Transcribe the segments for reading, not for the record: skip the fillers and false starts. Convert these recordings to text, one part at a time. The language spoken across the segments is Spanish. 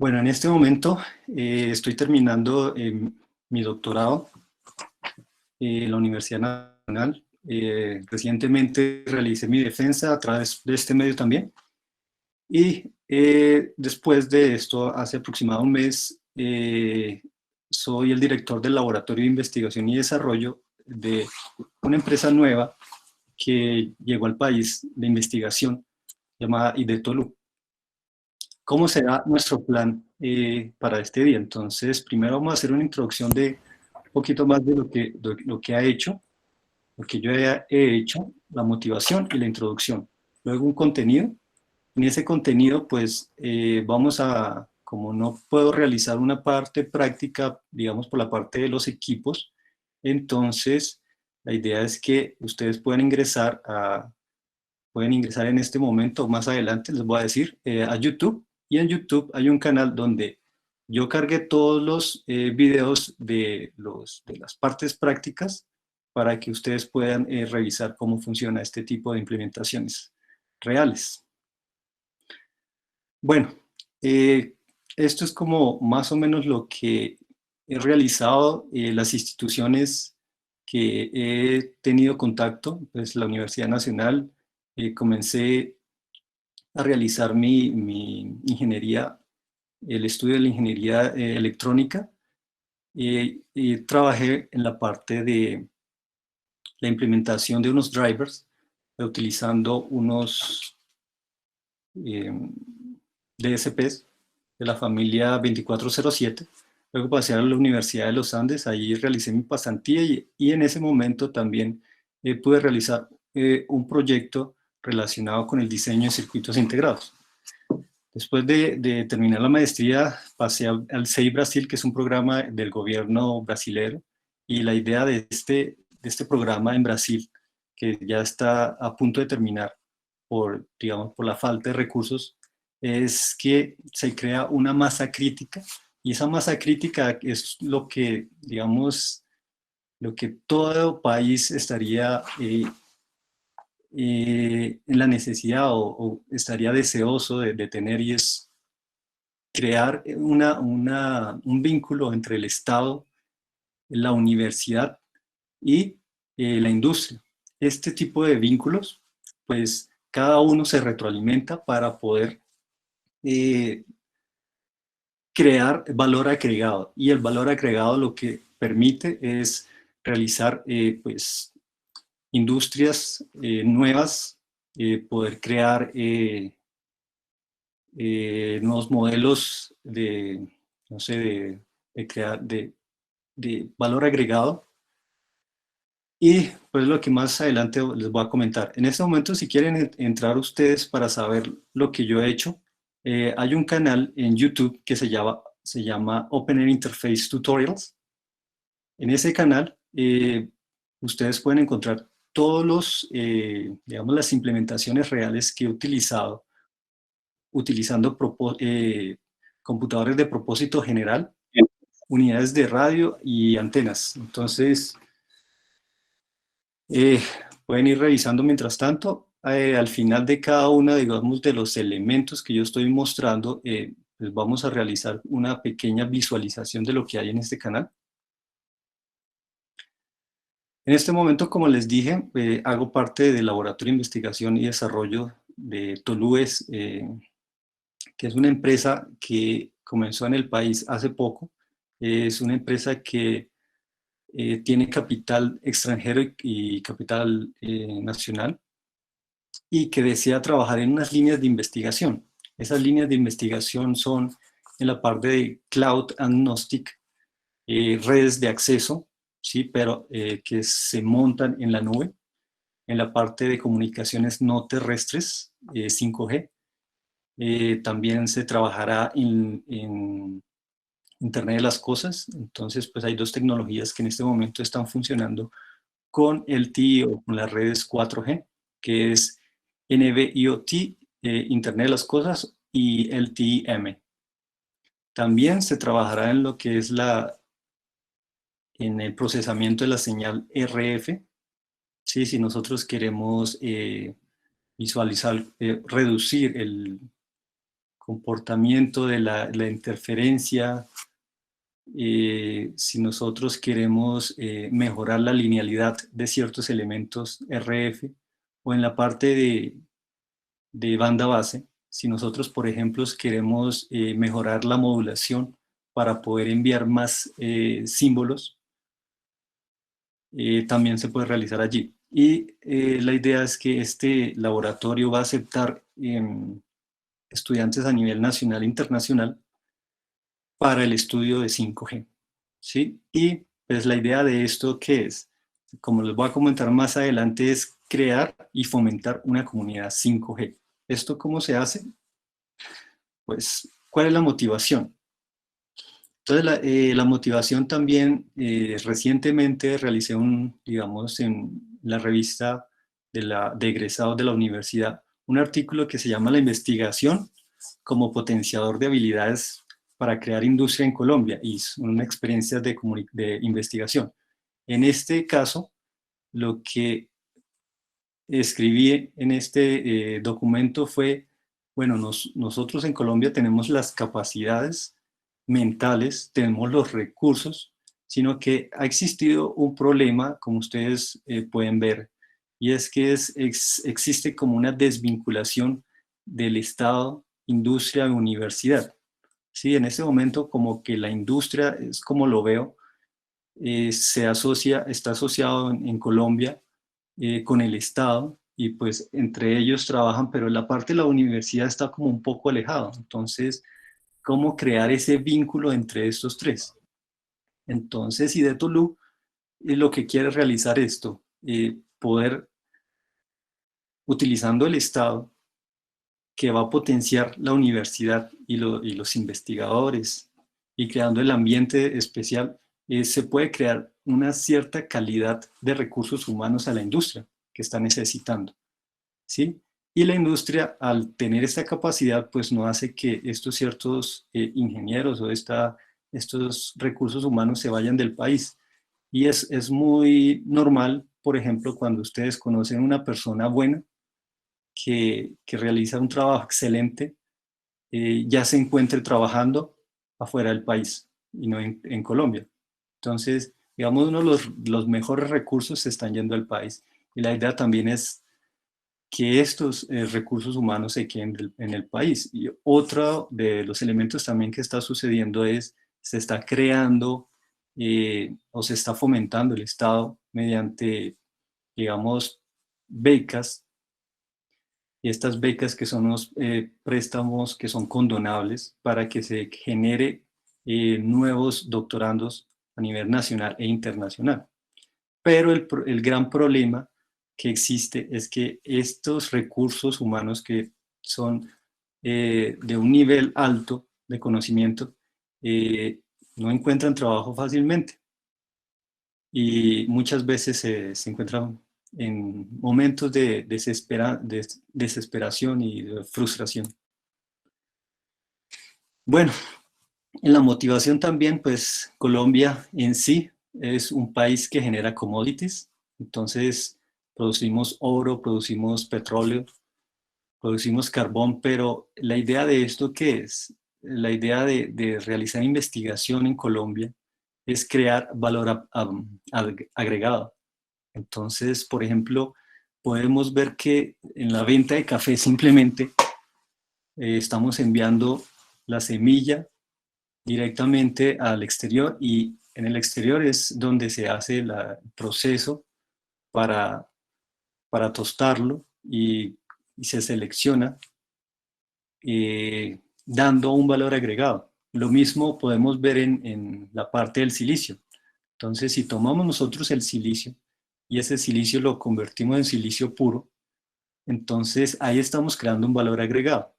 Bueno, en este momento estoy terminando mi doctorado en la Universidad Nacional. Recientemente realicé mi defensa a través de este medio también. Y después de esto, hace aproximadamente un mes, soy el director del Laboratorio de Investigación y Desarrollo de una empresa nueva que llegó al país de investigación llamada IDETOLU. ¿Cómo será nuestro plan para este día? Entonces, primero vamos a hacer una introducción de un poquito más de lo que ha hecho, lo que yo he hecho, la motivación y la introducción. Luego un contenido. En ese contenido, pues, vamos a, como no puedo realizar una parte práctica, digamos, por la parte de los equipos, entonces, la idea es que ustedes pueden ingresar en este momento, más adelante les voy a decir, a YouTube, y en YouTube hay un canal donde yo cargué todos los videos de las partes prácticas para que ustedes puedan revisar cómo funciona este tipo de implementaciones reales. Bueno, esto es como más o menos lo que he realizado, las instituciones que he tenido contacto, pues la Universidad Nacional. Comencé a realizar mi ingeniería, el estudio de la ingeniería electrónica, y trabajé en la parte de la implementación de unos drivers, utilizando unos eh, DSPs de la familia 2407. Luego pasé a la Universidad de los Andes, ahí realicé mi pasantía y en ese momento también pude realizar un proyecto relacionado con el diseño de circuitos integrados. Después de terminar la maestría, pasé al CEI Brasil, que es un programa del gobierno brasilero, y la idea de este programa en Brasil, que ya está a punto de terminar digamos, por la falta de recursos, es que se crea una masa crítica, y esa masa crítica es lo que, digamos, lo que todo país estaría en la necesidad o estaría deseoso de tener, y es crear un vínculo entre el Estado, la universidad y la industria. Este tipo de vínculos, pues cada uno se retroalimenta para poder eh, crear valor agregado, y el valor agregado lo que permite es realizar pues industrias nuevas, poder crear nuevos modelos no sé, de valor agregado. Y pues lo que más adelante les voy a comentar. En este momento, si quieren entrar ustedes para saber lo que yo he hecho, hay un canal en YouTube que se llama Open Air Interface Tutorials. En ese canal, ustedes pueden encontrar todos digamos, las implementaciones reales que he utilizado utilizando computadores de propósito general, unidades de radio y antenas. Entonces, pueden ir revisando mientras tanto. Al final de cada uno, digamos, de los elementos que yo estoy mostrando, pues vamos a realizar una pequeña visualización de lo que hay en este canal. En este momento, como les dije, hago parte del Laboratorio de Investigación y Desarrollo de Tolúes, que es una empresa que comenzó en el país hace poco. Es una empresa que tiene capital extranjero y capital nacional, y que desea trabajar en unas líneas de investigación. Esas líneas de investigación son en la parte de Cloud Agnostic, redes de acceso, ¿sí? Pero que se montan en la nube, en la parte de comunicaciones no terrestres, 5G. También se trabajará en Internet de las Cosas. Entonces, pues hay dos tecnologías que en este momento están funcionando con LTE o con las redes 4G, que es NB-IoT, Internet de las Cosas, y LTE-M. También se trabajará en lo que es en el procesamiento de la señal RF. Sí, si nosotros queremos visualizar, reducir comportamiento de la interferencia, si nosotros queremos mejorar la linealidad de ciertos elementos RF, o en la parte de banda base, si nosotros, por ejemplo, queremos mejorar la modulación para poder enviar más símbolos, también se puede realizar allí. Y la idea es que este laboratorio va a aceptar estudiantes a nivel nacional e internacional para el estudio de 5G, ¿sí? Y pues la idea de esto, ¿qué es? Como les voy a comentar más adelante, es crear y fomentar una comunidad 5G. ¿Esto cómo se hace? Pues, ¿cuál es la motivación? Entonces, la motivación también, recientemente realicé digamos, en la revista de egresados de la universidad, un artículo que se llama La investigación como potenciador de habilidades para crear industria en Colombia, y son experiencias de investigación. En este caso, lo que escribí en este documento fue, bueno, nosotros en Colombia tenemos las capacidades mentales, tenemos los recursos, sino que ha existido un problema, como ustedes pueden ver, y es que existe como una desvinculación del Estado, industria, universidad. Sí, en este momento como que la industria, es como lo veo, está asociado en Colombia con el Estado, y pues entre ellos trabajan, pero la parte de la universidad está como un poco alejado. Entonces, ¿cómo crear ese vínculo entre estos tres? Entonces, IDETOLU lo que quiere realizar esto, poder, utilizando el Estado, que va a potenciar la universidad y los investigadores, y creando el ambiente especial, se puede crear una cierta calidad de recursos humanos a la industria que está necesitando, ¿sí? Y la industria, al tener esta capacidad, pues no hace que estos ciertos ingenieros o estos recursos humanos se vayan del país. Y es muy normal, por ejemplo, cuando ustedes conocen una persona buena que realiza un trabajo excelente, ya se encuentre trabajando afuera del país y no en Colombia. Entonces, digamos, uno de los mejores recursos se están yendo al país. Y la idea también es que estos recursos humanos se queden en el país. Y otro de los elementos también que está sucediendo es, se está creando o se está fomentando el Estado mediante, digamos, becas, y estas becas que son unos préstamos que son condonables para que se genere nuevos doctorandos a nivel nacional e internacional. Pero el gran problema que existe es que estos recursos humanos que son de un nivel alto de conocimiento no encuentran trabajo fácilmente, y muchas veces se encuentran en momentos de desesperación y de frustración. Bueno, en la motivación también, pues Colombia en sí es un país que genera commodities. Entonces producimos oro, producimos petróleo, producimos carbón, pero la idea de esto, ¿qué es? La idea de realizar investigación en Colombia es crear valor agregado. Entonces, por ejemplo, podemos ver que en la venta de café simplemente estamos enviando la semilla directamente al exterior, y en el exterior es donde se hace el proceso para, para tostarlo, y se selecciona dando un valor agregado. Lo mismo podemos ver en la parte del silicio. Entonces, si tomamos nosotros el silicio y ese silicio lo convertimos en silicio puro, entonces ahí estamos creando un valor agregado.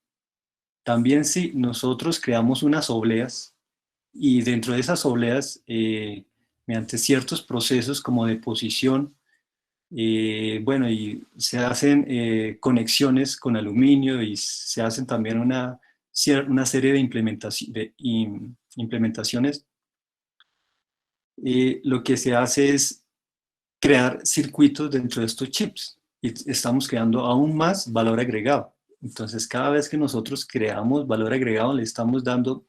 También si nosotros creamos unas obleas, y dentro de esas obleas, mediante ciertos procesos como deposición, bueno, y se hacen conexiones con aluminio, y se hacen también una serie de, implementaciones, lo que se hace es crear circuitos dentro de estos chips, y estamos creando aún más valor agregado. Entonces, cada vez que nosotros creamos valor agregado, le estamos dando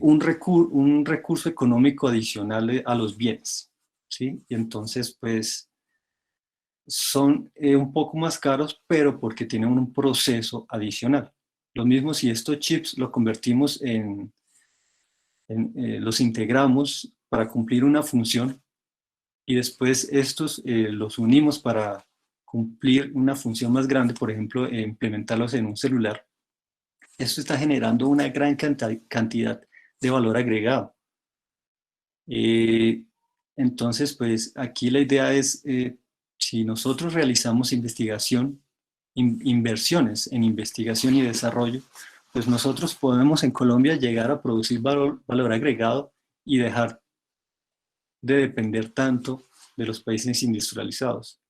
un recurso económico adicional a los bienes, ¿sí? Y entonces, pues, son un poco más caros, pero porque tienen un proceso adicional. Lo mismo si estos chips lo convertimos los integramos para cumplir una función y después estos los unimos para cumplir una función más grande, por ejemplo, implementarlos en un celular. Esto está generando una gran cantidad de valor agregado. Eh, entonces, pues aquí la idea es, si nosotros realizamos inversiones en investigación y desarrollo, pues nosotros podemos en Colombia llegar a producir valor agregado y dejar de depender tanto de los países industrializados.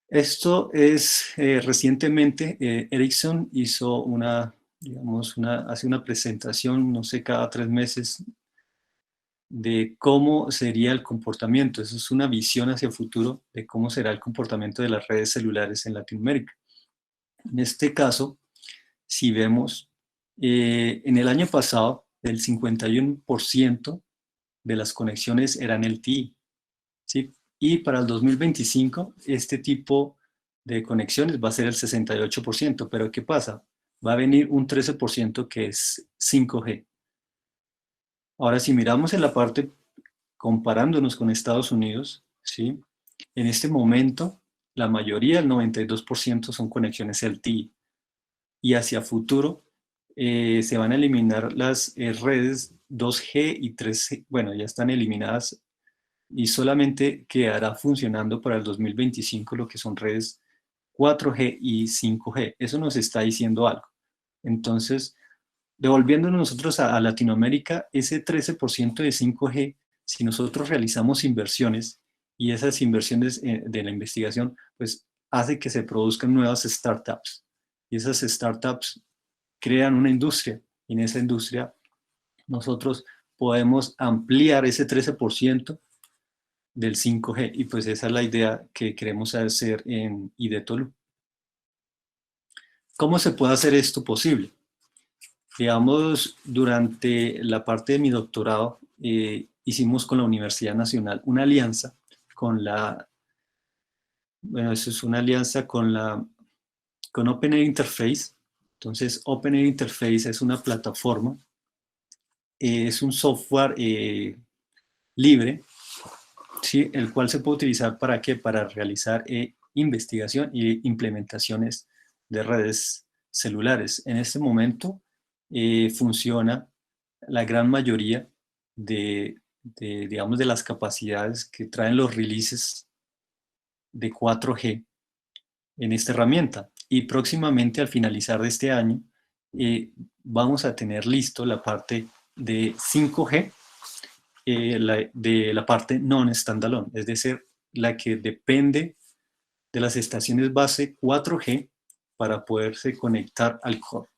Esto es, recientemente Ericsson hizo hace una presentación, no sé, cada 3 meses, de cómo sería el comportamiento. Eso es una visión hacia el futuro de cómo será el comportamiento de las redes celulares en Latinoamérica. En este caso, si vemos, en el año pasado, el 51% de las conexiones eran LTE, ¿sí? Y para el 2025, este tipo de conexiones va a ser el 68%, pero ¿qué pasa? Va a venir un 13% que es 5G. Ahora, si miramos en la parte comparándonos con Estados Unidos, ¿sí? En este momento, la mayoría, el 92%, son conexiones LTE. Y hacia futuro se van a eliminar las redes 2G y 3G. Bueno, ya están eliminadas y solamente quedará funcionando para el 2025 lo que son redes 4G y 5G. Eso nos está diciendo algo. Entonces, devolviéndonos nosotros a Latinoamérica, ese 13% de 5G, si nosotros realizamos inversiones y esas inversiones de la investigación, pues hace que se produzcan nuevas startups. Y esas startups crean una industria y en esa industria nosotros podemos ampliar ese 13% del 5G y pues esa es la idea que queremos hacer en IDETOLU. ¿Cómo se puede hacer esto posible? Digamos, durante la parte de mi doctorado, hicimos con la Universidad Nacional una alianza con eso es una alianza con OpenAir Interface. Entonces, OpenAir Interface es una plataforma, es un software libre, ¿sí? El cual se puede utilizar ¿para qué? Para realizar investigación y implementaciones de redes celulares. En este momento funciona la gran mayoría digamos, de las capacidades que traen los releases de 4G en esta herramienta. Y próximamente, al finalizar de este año, vamos a tener listo la parte de 5G, de la parte non-standalone, es decir, la que depende de las estaciones base 4G para poderse conectar al core.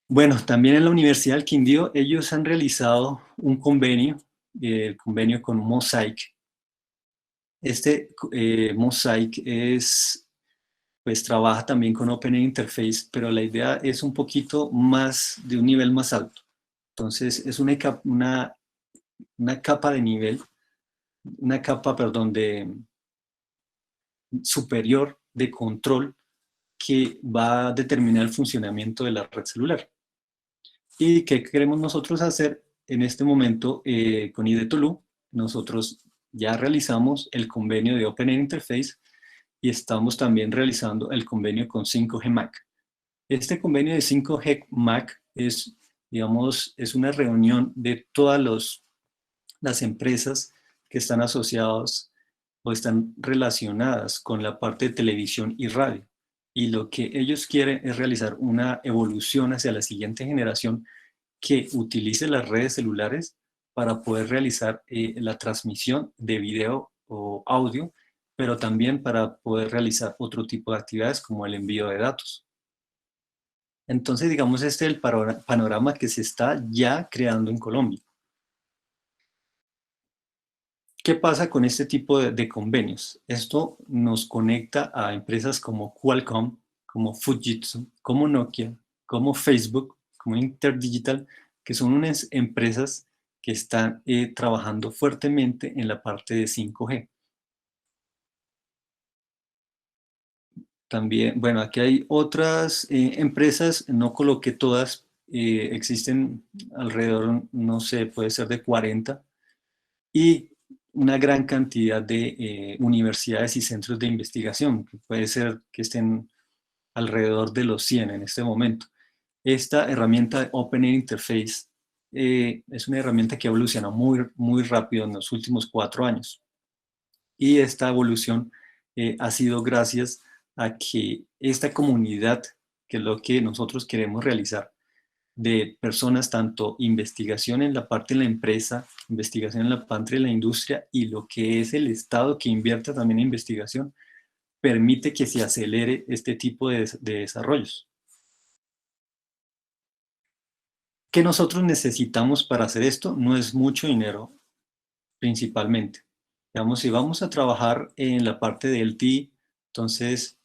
Bueno, también en la Universidad del Quindío ellos han realizado un convenio, el convenio con Mosaic. Este Mosaic pues trabaja también con Open Interface, pero la idea es un poquito más, de un nivel más alto. Entonces es una capa de nivel, una capa, perdón, superior de control que va a determinar el funcionamiento de la red celular. ¿Y qué queremos nosotros hacer en este momento con IDETOLU? Nosotros ya realizamos el convenio de Open Interface y estamos también realizando el convenio con 5G MAC. Este convenio de 5G MAC es, digamos, es una reunión de todas las empresas que están asociadas o están relacionadas con la parte de televisión y radio. Y lo que ellos quieren es realizar una evolución hacia la siguiente generación que utilice las redes celulares para poder realizar la transmisión de video o audio, pero también para poder realizar otro tipo de actividades como el envío de datos. Entonces, digamos, este es el panorama que se está ya creando en Colombia. ¿Qué pasa con este tipo de convenios? Esto nos conecta a empresas como Qualcomm, como Fujitsu, como Nokia, como Facebook, como Interdigital, que son unas empresas que están trabajando fuertemente en la parte de 5G. También, bueno, aquí hay otras empresas, no coloqué todas, existen alrededor, no sé, puede ser de 40, y una gran cantidad de universidades y centros de investigación, que puede ser que estén alrededor de los 100 en este momento. Esta herramienta de Open Interface es una herramienta que evoluciona muy rápido en los últimos 4 años. Y esta evolución ha sido gracias a que esta comunidad, que es lo que nosotros queremos realizar, de personas, tanto investigación en la parte de la empresa, investigación en la parte de la industria y lo que es el Estado que invierta también en investigación, permite que se acelere este tipo de desarrollos. ¿Qué nosotros necesitamos para hacer esto? No es mucho dinero, principalmente. Digamos, si vamos a trabajar en la parte del TI, entonces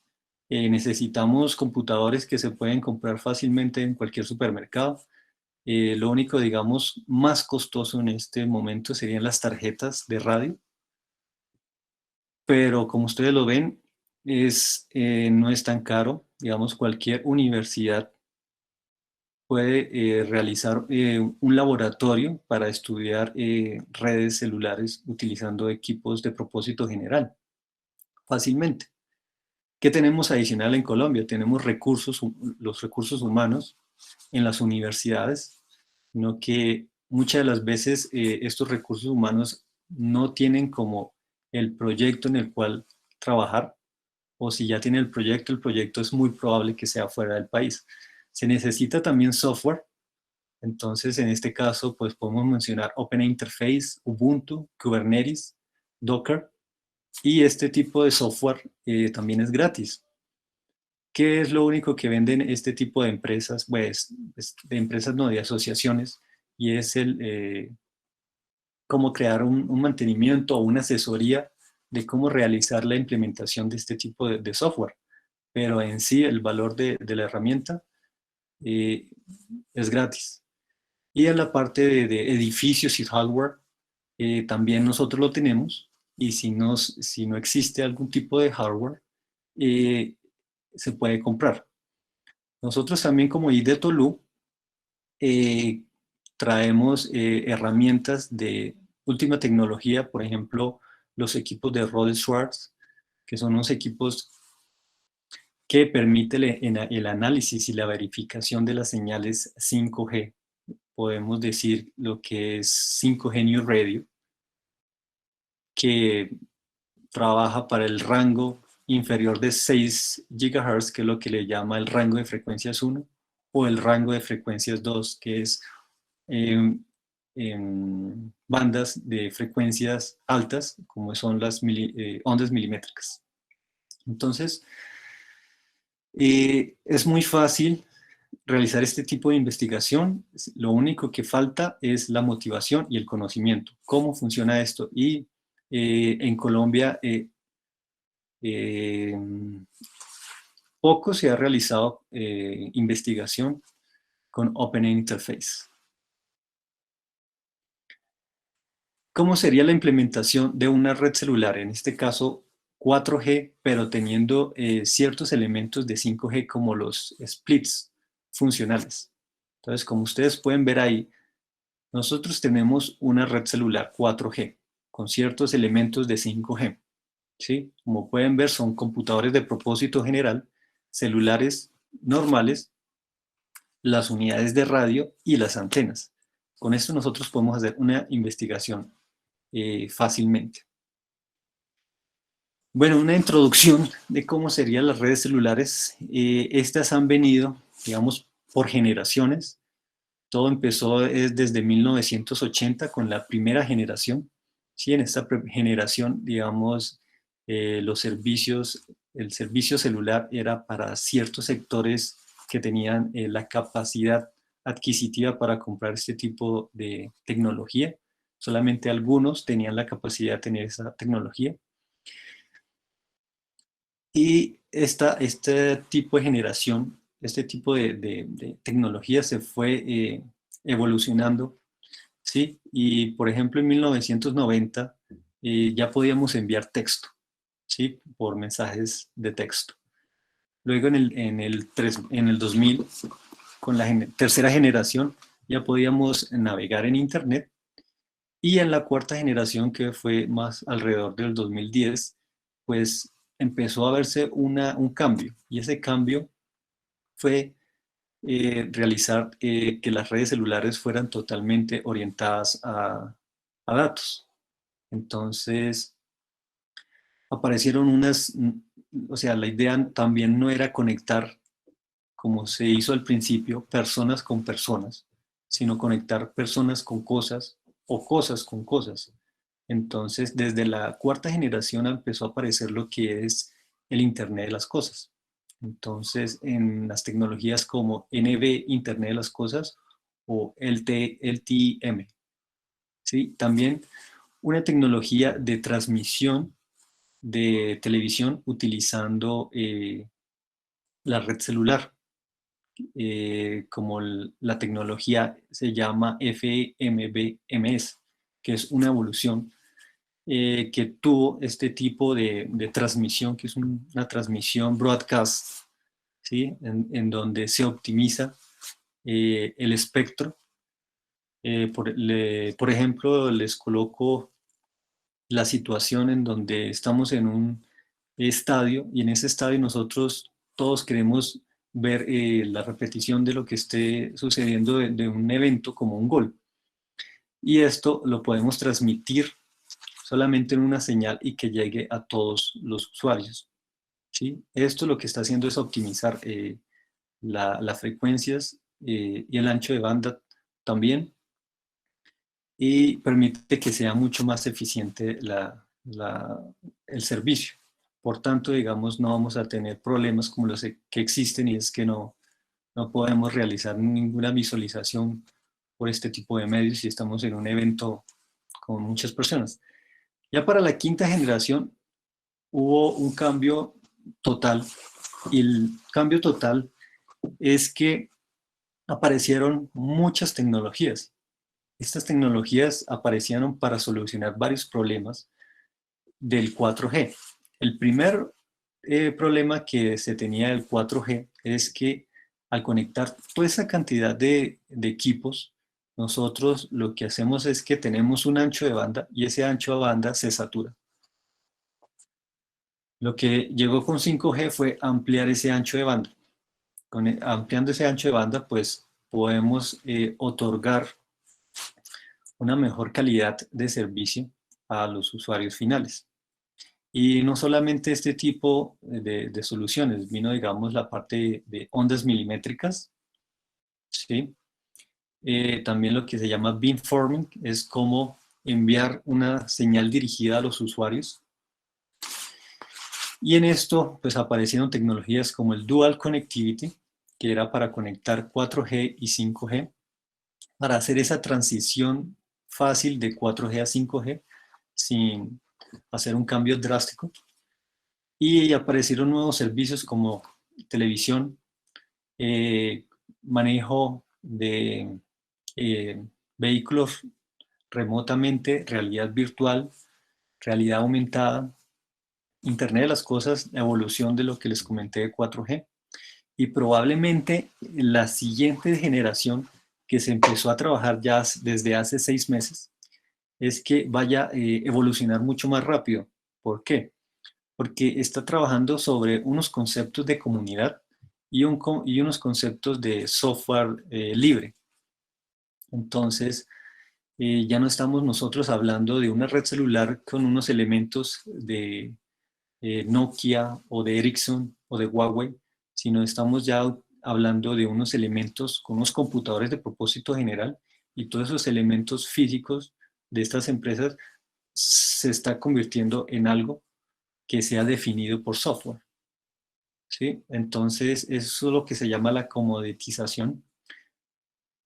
necesitamos computadores que se pueden comprar fácilmente en cualquier supermercado. Lo único, digamos, más costoso en este momento serían las tarjetas de radio, pero como ustedes lo ven, no es tan caro. Digamos, cualquier universidad puede realizar un laboratorio para estudiar redes celulares utilizando equipos de propósito general, fácilmente. ¿Qué tenemos adicional en Colombia? Tenemos los recursos humanos en las universidades, sino que muchas de las veces estos recursos humanos no tienen como el proyecto en el cual trabajar, o si ya tiene el proyecto es muy probable que sea fuera del país. Se necesita también software, entonces en este caso pues podemos mencionar Open Interface, Ubuntu, Kubernetes, Docker, y este tipo de software también es gratis. ¿Qué es lo único que venden este tipo de empresas? Pues, de empresas no, de asociaciones, y es cómo crear un mantenimiento o una asesoría de cómo realizar la implementación de este tipo de software. Pero en sí el valor de la herramienta eh, es gratis. Y en la parte de edificios y hardware, también nosotros lo tenemos, y si no existe algún tipo de hardware, eh, se puede comprar. Nosotros también como IDETOLU eh, traemos herramientas de última tecnología, por ejemplo, los equipos de Rhodes Schwartz, que son unos equipos que permiten el análisis y la verificación de las señales 5G. Podemos decir lo que es 5G New Radio, que trabaja para el rango inferior de 6 GHz, que es lo que le llama el rango de frecuencias 1, o el rango de frecuencias 2, que es en bandas de frecuencias altas, como son las ondas milimétricas. Entonces, es muy fácil realizar este tipo de investigación. Lo único que falta es la motivación y el conocimiento. ¿Cómo funciona esto? Y en Colombia eh, poco se ha realizado investigación con Open Interface. ¿Cómo sería la implementación de una red celular? En este caso, 4G, pero teniendo ciertos elementos de 5G como los splits funcionales. Entonces, como ustedes pueden ver ahí, nosotros tenemos una red celular 4G con ciertos elementos de 5G. ¿Sí? Como pueden ver, son computadores de propósito general, celulares normales, las unidades de radio y las antenas. Con esto nosotros podemos hacer una investigación fácilmente. Bueno, una introducción de cómo serían las redes celulares. Estas han venido, digamos, por generaciones. Todo empezó desde 1980 con la primera generación. Sí, en esta generación, digamos, el servicio celular era para ciertos sectores que tenían la capacidad adquisitiva para comprar este tipo de tecnología. Solamente algunos tenían la capacidad de tener esa tecnología. Y este tipo de generación, este tipo de tecnología se fue evolucionando, ¿sí? Y por ejemplo, en 1990 ya podíamos enviar texto, ¿sí? Por mensajes de texto. Luego en el 2000, con la tercera generación, ya podíamos navegar en Internet. Y en la cuarta generación, que fue más alrededor del 2010, pues empezó a verse un cambio. Y ese cambio fue realizar que las redes celulares fueran totalmente orientadas a datos. Entonces, aparecieron o sea, la idea también no era conectar, como se hizo al principio, personas con personas, sino conectar personas con cosas o cosas con cosas. Entonces, desde la cuarta generación empezó a aparecer lo que es el Internet de las cosas. Entonces, en las tecnologías como NB, Internet de las cosas, o LTM, ¿sí? También una tecnología de transmisión de televisión utilizando la red celular, como la tecnología se llama FMBMS, que es una evolución que tuvo este tipo de transmisión, que es una transmisión broadcast, ¿sí? En donde se optimiza el espectro. Por ejemplo, les coloco la situación en donde estamos en un estadio y en ese estadio nosotros todos queremos ver la repetición de lo que esté sucediendo de un evento como un gol. Y esto lo podemos transmitir solamente en una señal y que llegue a todos los usuarios, ¿sí? Esto lo que está haciendo es optimizar las frecuencias y el ancho de banda también, y permite que sea mucho más eficiente el servicio. Por tanto, digamos, no vamos a tener problemas como los que existen, y es que no podemos realizar ninguna visualización por este tipo de medios si estamos en un evento con muchas personas. Ya para la quinta generación hubo un cambio total, y el cambio total es que aparecieron muchas tecnologías. Estas tecnologías aparecieron para solucionar varios problemas del 4G. El primer problema que se tenía del 4G es que al conectar toda esa cantidad de equipos, nosotros lo que hacemos es que tenemos un ancho de banda y ese ancho de banda se satura. Lo que llegó con 5G fue ampliar ese ancho de banda. Ampliando ese ancho de banda, pues podemos otorgar una mejor calidad de servicio a los usuarios finales. Y no solamente este tipo de soluciones, vino, digamos, la parte de ondas milimétricas, ¿sí? También lo que se llama beamforming, es como enviar una señal dirigida a los usuarios. Y en esto, pues aparecieron tecnologías como el Dual Connectivity, que era para conectar 4G y 5G, para hacer esa transición fácil de 4G a 5G sin hacer un cambio drástico. Y aparecieron nuevos servicios como televisión, eh, manejo de eh, vehículos remotamente, realidad virtual, realidad aumentada, Internet de las cosas, evolución de lo que les comenté de 4G. Y probablemente la siguiente generación, que se empezó a trabajar ya desde hace 6 meses, es que vaya a evolucionar mucho más rápido. ¿Por qué? Porque está trabajando sobre unos conceptos de comunidad y unos conceptos de software libre. Entonces, ya no estamos nosotros hablando de una red celular con unos elementos de Nokia o de Ericsson o de Huawei, sino estamos ya hablando de unos elementos con unos computadores de propósito general, y todos esos elementos físicos de estas empresas se está convirtiendo en algo que sea definido por software, ¿sí? Entonces, eso es lo que se llama la comoditización,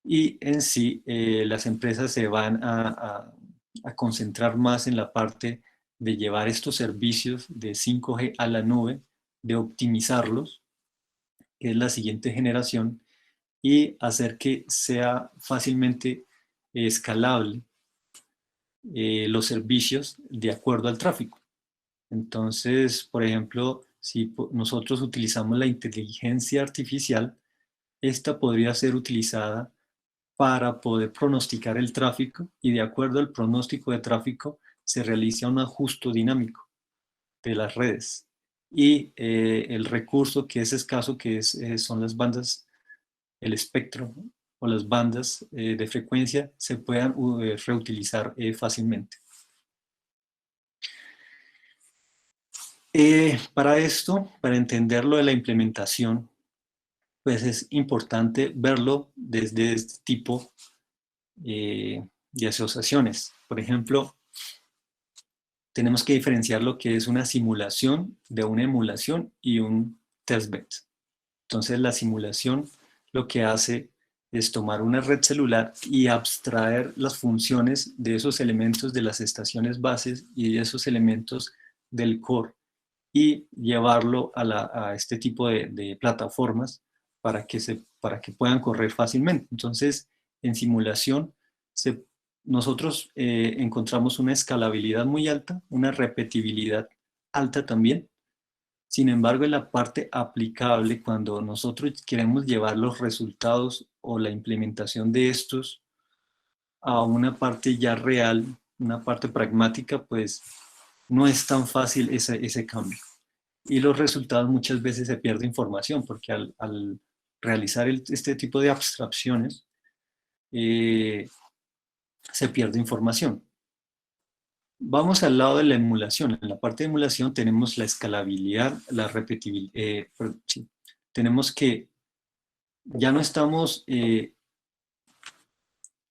y en sí las empresas se van a concentrar más en la parte de llevar estos servicios de 5G a la nube, de optimizarlos, que es la siguiente generación, y hacer que sea fácilmente escalable los servicios de acuerdo al tráfico. Entonces, por ejemplo, si nosotros utilizamos la inteligencia artificial, esta podría ser utilizada para poder pronosticar el tráfico y de acuerdo al pronóstico de tráfico se realiza un ajuste dinámico de las redes. Y el recurso que es escaso, son las bandas, el espectro o las bandas de frecuencia, se puedan reutilizar fácilmente. Para esto, para entenderlo de la implementación, pues es importante verlo desde este tipo de asociaciones. Por ejemplo, tenemos que diferenciar lo que es una simulación de una emulación y un testbed. Entonces, la simulación lo que hace es tomar una red celular y abstraer las funciones de esos elementos de las estaciones bases y de esos elementos del core y llevarlo a este tipo de plataformas para que puedan correr fácilmente. Entonces, en simulación, nosotros encontramos una escalabilidad muy alta, una repetibilidad alta también. Sin embargo, en la parte aplicable, cuando nosotros queremos llevar los resultados o la implementación de estos a una parte ya real, una parte pragmática, pues no es tan fácil ese cambio. Y los resultados muchas veces se pierde información, porque al realizar este tipo de abstracciones, se pierde información. Vamos al lado de la emulación. En la parte de emulación tenemos la escalabilidad, la repetibilidad. Sí. Tenemos que ya no estamos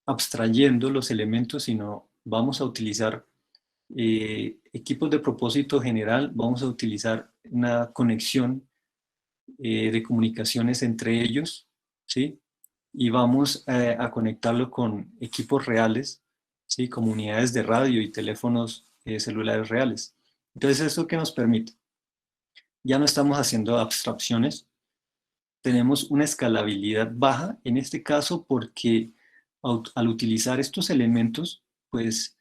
abstrayendo los elementos, sino vamos a utilizar equipos de propósito general, vamos a utilizar una conexión de comunicaciones entre ellos, ¿sí? Y vamos a conectarlo con equipos reales, ¿sí? Como unidades de radio y teléfonos celulares reales. Entonces, ¿eso qué nos permite? Ya no estamos haciendo abstracciones, tenemos una escalabilidad baja, en este caso porque al utilizar estos elementos, pues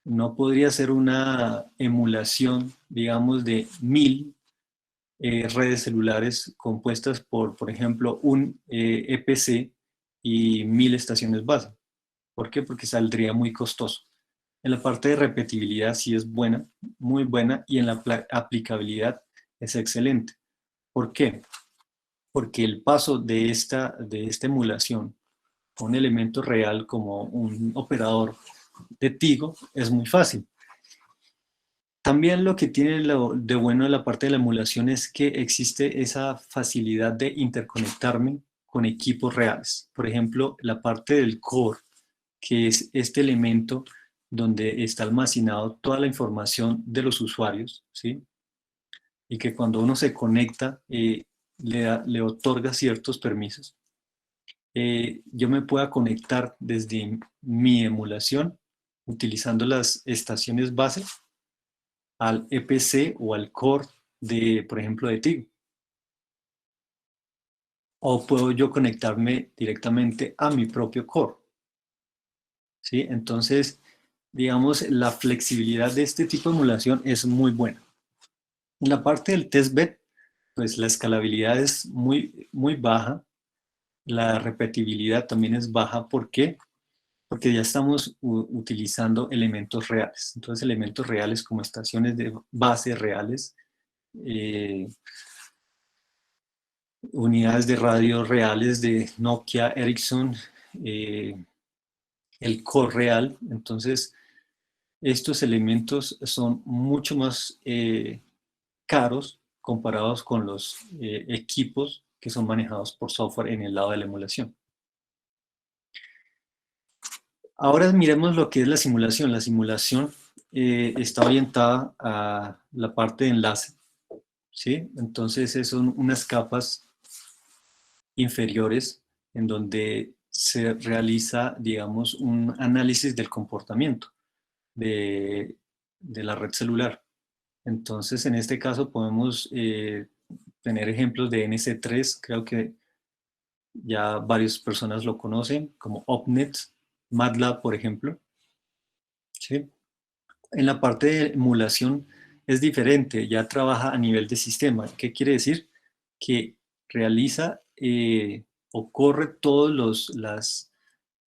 no podría ser una emulación, digamos, de 1000 redes celulares compuestas por ejemplo, un EPC y 1000 estaciones base. ¿Por qué? Porque saldría muy costoso. En la parte de repetibilidad sí es buena, muy buena, y en la aplicabilidad es excelente. ¿Por qué? Porque el paso de esta emulación a un elemento real como un operador de Tigo es muy fácil. También lo que tiene de bueno en la parte de la emulación es que existe esa facilidad de interconectarme con equipos reales. Por ejemplo, la parte del core, que es este elemento donde está almacenado toda la información de los usuarios, ¿sí? Y que cuando uno se conecta, le otorga ciertos permisos. Yo me pueda conectar desde mi emulación utilizando las estaciones base al EPC o al core de, por ejemplo, de Tigo. O puedo yo conectarme directamente a mi propio core, ¿sí? Entonces, digamos, la flexibilidad de este tipo de emulación es muy buena. En la parte del testbed, pues la escalabilidad es muy baja, la repetibilidad también es baja. ¿Por qué? Porque ya estamos utilizando elementos reales. Entonces, elementos reales como estaciones de base reales, eh, unidades de radio reales de Nokia, Ericsson, el core real. Entonces, estos elementos son mucho más caros comparados con los equipos que son manejados por software en el lado de la emulación. Ahora miremos lo que es la simulación. La simulación está orientada a la parte de enlace, ¿sí? Entonces, son unas capas inferiores en donde se realiza, digamos, un análisis del comportamiento. de, de la red celular. Entonces, en este caso podemos tener ejemplos de NC3, creo que ya varias personas lo conocen, como OpNet, MATLAB, por ejemplo. ¿Sí? En la parte de emulación es diferente, ya trabaja a nivel de sistema. ¿Qué quiere decir? Que realiza o corre todos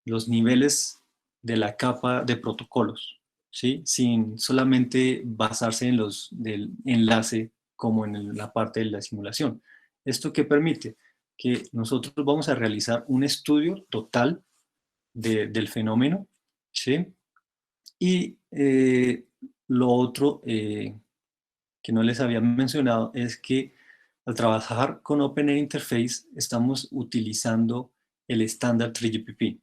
los niveles de la capa de protocolos, ¿sí? Sin solamente basarse en los del enlace como en la parte de la simulación. ¿Esto qué permite? Que nosotros vamos a realizar un estudio total del fenómeno, ¿sí? Y lo otro que no les había mencionado es que al trabajar con OpenAI Interface estamos utilizando el estándar 3GPP.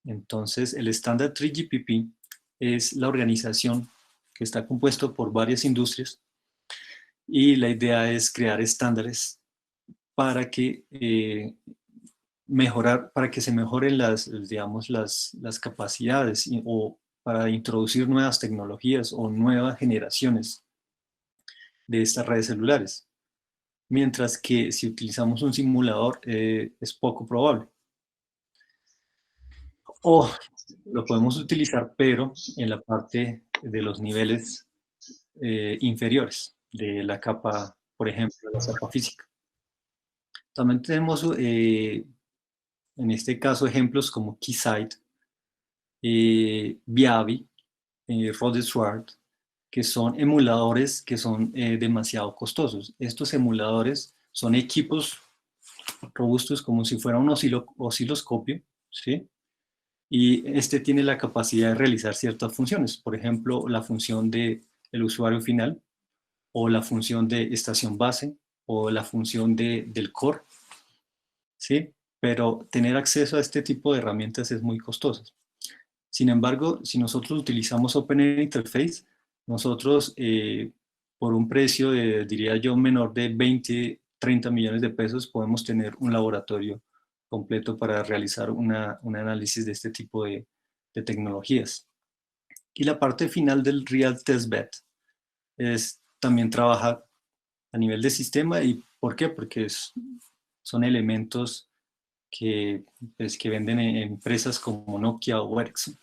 Entonces, el estándar 3GPP es la organización que está compuesto por varias industrias y la idea es crear estándares para que para que se mejoren digamos, las capacidades o para introducir nuevas tecnologías o nuevas generaciones de estas redes celulares. Mientras que si utilizamos un simulador es poco probable. O lo podemos utilizar, pero en la parte de los niveles inferiores de la capa, por ejemplo, la capa física. También tenemos, en este caso, ejemplos como Keysight, Viavi, Rode Swart, que son emuladores que son demasiado costosos. Estos emuladores son equipos robustos como si fuera un osciloscopio, ¿sí? Y este tiene la capacidad de realizar ciertas funciones, por ejemplo, la función del usuario final, o la función de estación base, o la función del core, ¿sí? Pero tener acceso a este tipo de herramientas es muy costoso. Sin embargo, si nosotros utilizamos OpenAI Interface, nosotros por un precio de, diría yo, menor de 20, 30 millones de pesos, podemos tener un laboratorio completo para realizar un análisis de este tipo de tecnologías. Y la parte final del Real Test Bed es también trabajar a nivel de sistema. ¿Y por qué? Porque son elementos que, pues, que venden en empresas como Nokia o Ericsson.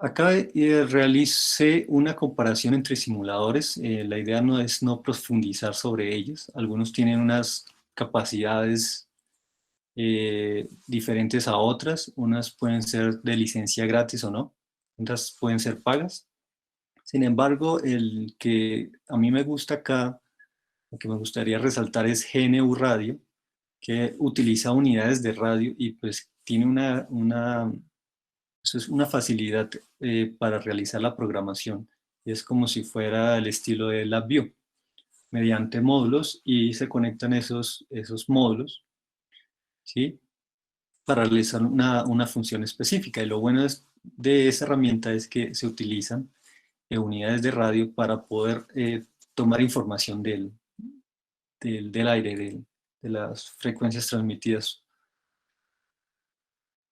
Acá realicé una comparación entre simuladores. La idea no es no profundizar sobre ellos. Algunos tienen unas capacidades diferentes a otras. Unas pueden ser de licencia gratis o no. Otras pueden ser pagas. Sin embargo, el que a mí me gusta acá, lo que me gustaría resaltar es GNU Radio, que utiliza unidades de radio y pues tiene eso es una facilidad para realizar la programación. Y es como si fuera el estilo de LabVIEW, mediante módulos, y se conectan esos módulos, ¿sí? Para realizar una función específica. Y lo bueno de esa herramienta es que se utilizan unidades de radio para poder tomar información del aire, de las frecuencias transmitidas.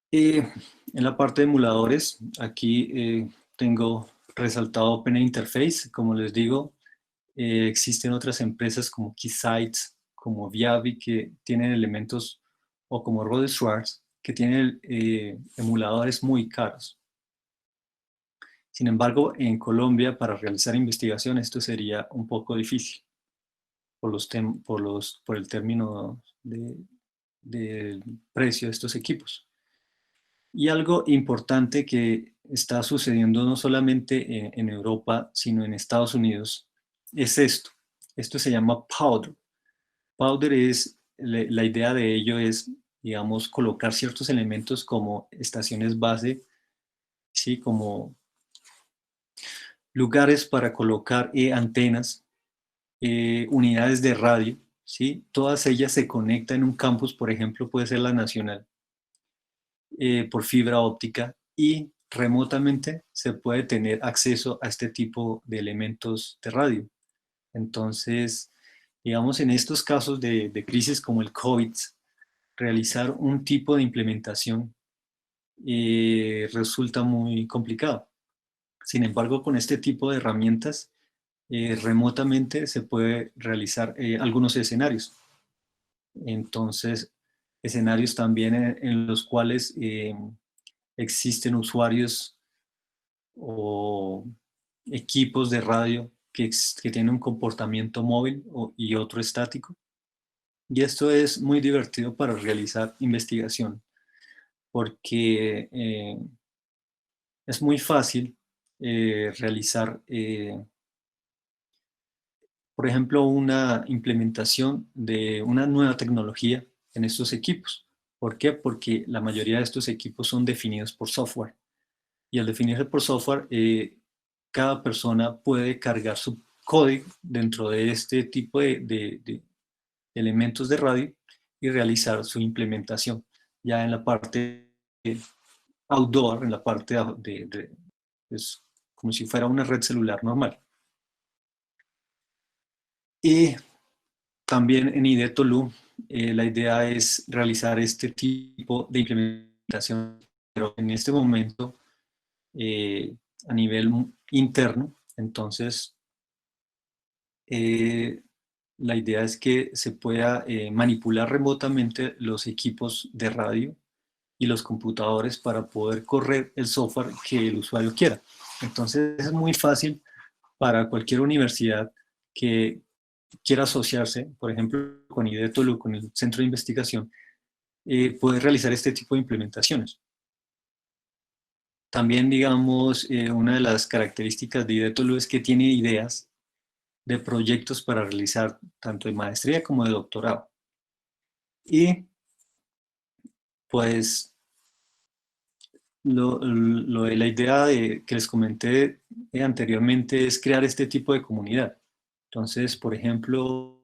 En la parte de emuladores, aquí tengo resaltado OpenAI Interface. Como les digo, existen otras empresas como Keysight, como Viavi, que tienen elementos, o como Rode Schwartz, que tienen emuladores muy caros. Sin embargo, en Colombia, para realizar investigación, esto sería un poco difícil por el término del precio de estos equipos. Y algo importante que está sucediendo no solamente en Europa, sino en Estados Unidos, es esto. Esto se llama Powder. Powder es, la idea de ello es, digamos, colocar ciertos elementos como estaciones base, ¿sí? Como lugares para colocar antenas, unidades de radio, ¿sí? Todas ellas se conectan en un campus, por ejemplo, puede ser la Nacional, por fibra óptica, y remotamente se puede tener acceso a este tipo de elementos de radio. Entonces, digamos, en estos casos de crisis como el COVID, realizar un tipo de implementación resulta muy complicado. Sin embargo, con este tipo de herramientas, remotamente se puede realizar algunos escenarios. Entonces, escenarios también en los cuales existen usuarios o equipos de radio que tienen un comportamiento móvil y otro estático. Y esto es muy divertido para realizar investigación, porque es muy fácil realizar, por ejemplo, una implementación de una nueva tecnología en estos equipos. ¿Por qué? Porque la mayoría de estos equipos son definidos por software. Y al definirse por software, cada persona puede cargar su código dentro de este tipo de elementos de radio y realizar su implementación. Ya en la parte outdoor, en la parte es como si fuera una red celular normal. Y también en IDETOLU la idea es realizar este tipo de implementación, pero en este momento a nivel interno. Entonces, la idea es que se pueda manipular remotamente los equipos de radio y los computadores para poder correr el software que el usuario quiera. Entonces, es muy fácil para cualquier universidad que quiera asociarse, por ejemplo, con IDETOLU, con el centro de investigación, poder realizar este tipo de implementaciones. También, digamos, una de las características de IDETOLU es que tiene ideas de proyectos para realizar tanto de maestría como de doctorado. Y pues la idea que les comenté anteriormente es crear este tipo de comunidad. Entonces, por ejemplo,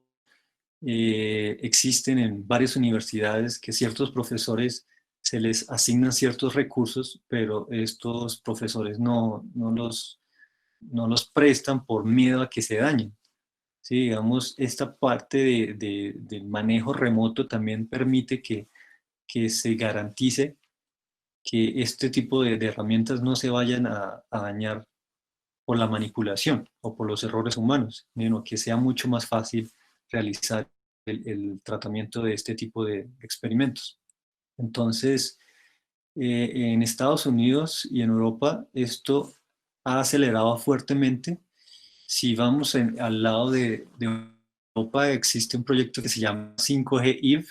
existen en varias universidades que ciertos profesores se les asignan ciertos recursos, pero estos profesores no los prestan por miedo a que se dañen. Sí, digamos, esta parte del manejo remoto también permite que se garantice que este tipo de herramientas no se vayan a dañar por la manipulación o por los errores humanos, sino que sea mucho más fácil realizar el tratamiento de este tipo de experimentos. Entonces, en Estados Unidos y en Europa esto ha acelerado fuertemente. Si vamos al lado de Europa, existe un proyecto que se llama 5G EVE,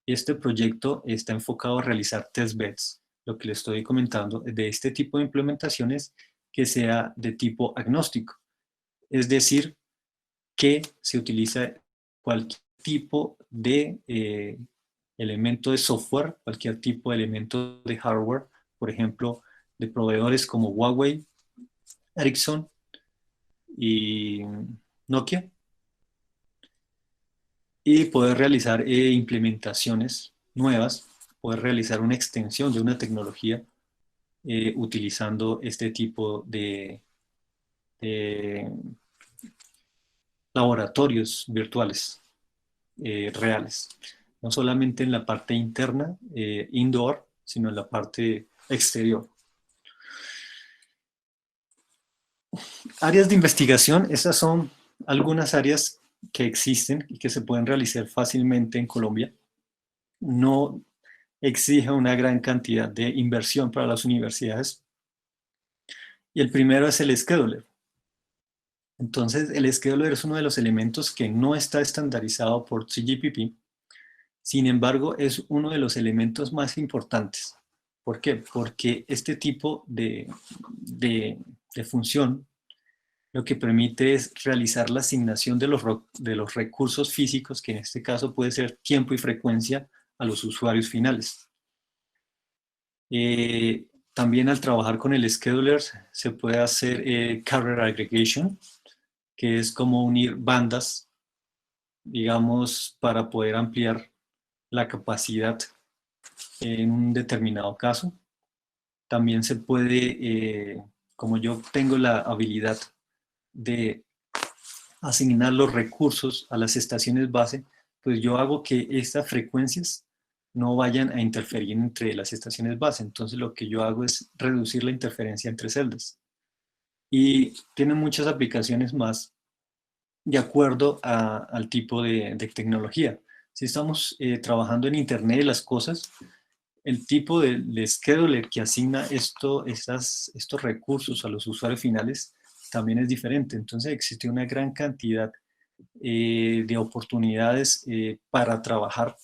y este proyecto está enfocado a realizar testbeds, lo que le estoy comentando, de este tipo de implementaciones que sea de tipo agnóstico, es decir, que se utiliza cualquier tipo de elemento de software, cualquier tipo de elemento de hardware, por ejemplo, de proveedores como Huawei, Ericsson y Nokia, y poder realizar implementaciones nuevas, poder realizar una extensión de una tecnología utilizando este tipo de laboratorios virtuales reales, no solamente en la parte interna, indoor, sino en la parte exterior. Áreas de investigación, estas son algunas áreas que existen y que se pueden realizar fácilmente en Colombia. No exige una gran cantidad de inversión para las universidades. Y el primero es el scheduler. Entonces, el scheduler es uno de los elementos que no está estandarizado por CGPP. Sin embargo, es uno de los elementos más importantes. ¿Por qué? Porque este tipo de función lo que permite es realizar la asignación de los recursos físicos, que en este caso puede ser tiempo y frecuencia, a los usuarios finales. También al trabajar con el scheduler se puede hacer carrier aggregation, que es como unir bandas, digamos, para poder ampliar la capacidad en un determinado caso. También se puede, como yo tengo la habilidad de asignar los recursos a las estaciones base, pues yo hago que estas frecuencias no vayan a interferir entre las estaciones base. Entonces lo que yo hago es reducir la interferencia entre celdas. Y tiene muchas aplicaciones más de acuerdo al tipo de tecnología. Si estamos trabajando en Internet de las cosas, el tipo de scheduler que asigna estos recursos a los usuarios finales también es diferente. Entonces existe una gran cantidad de oportunidades para trabajar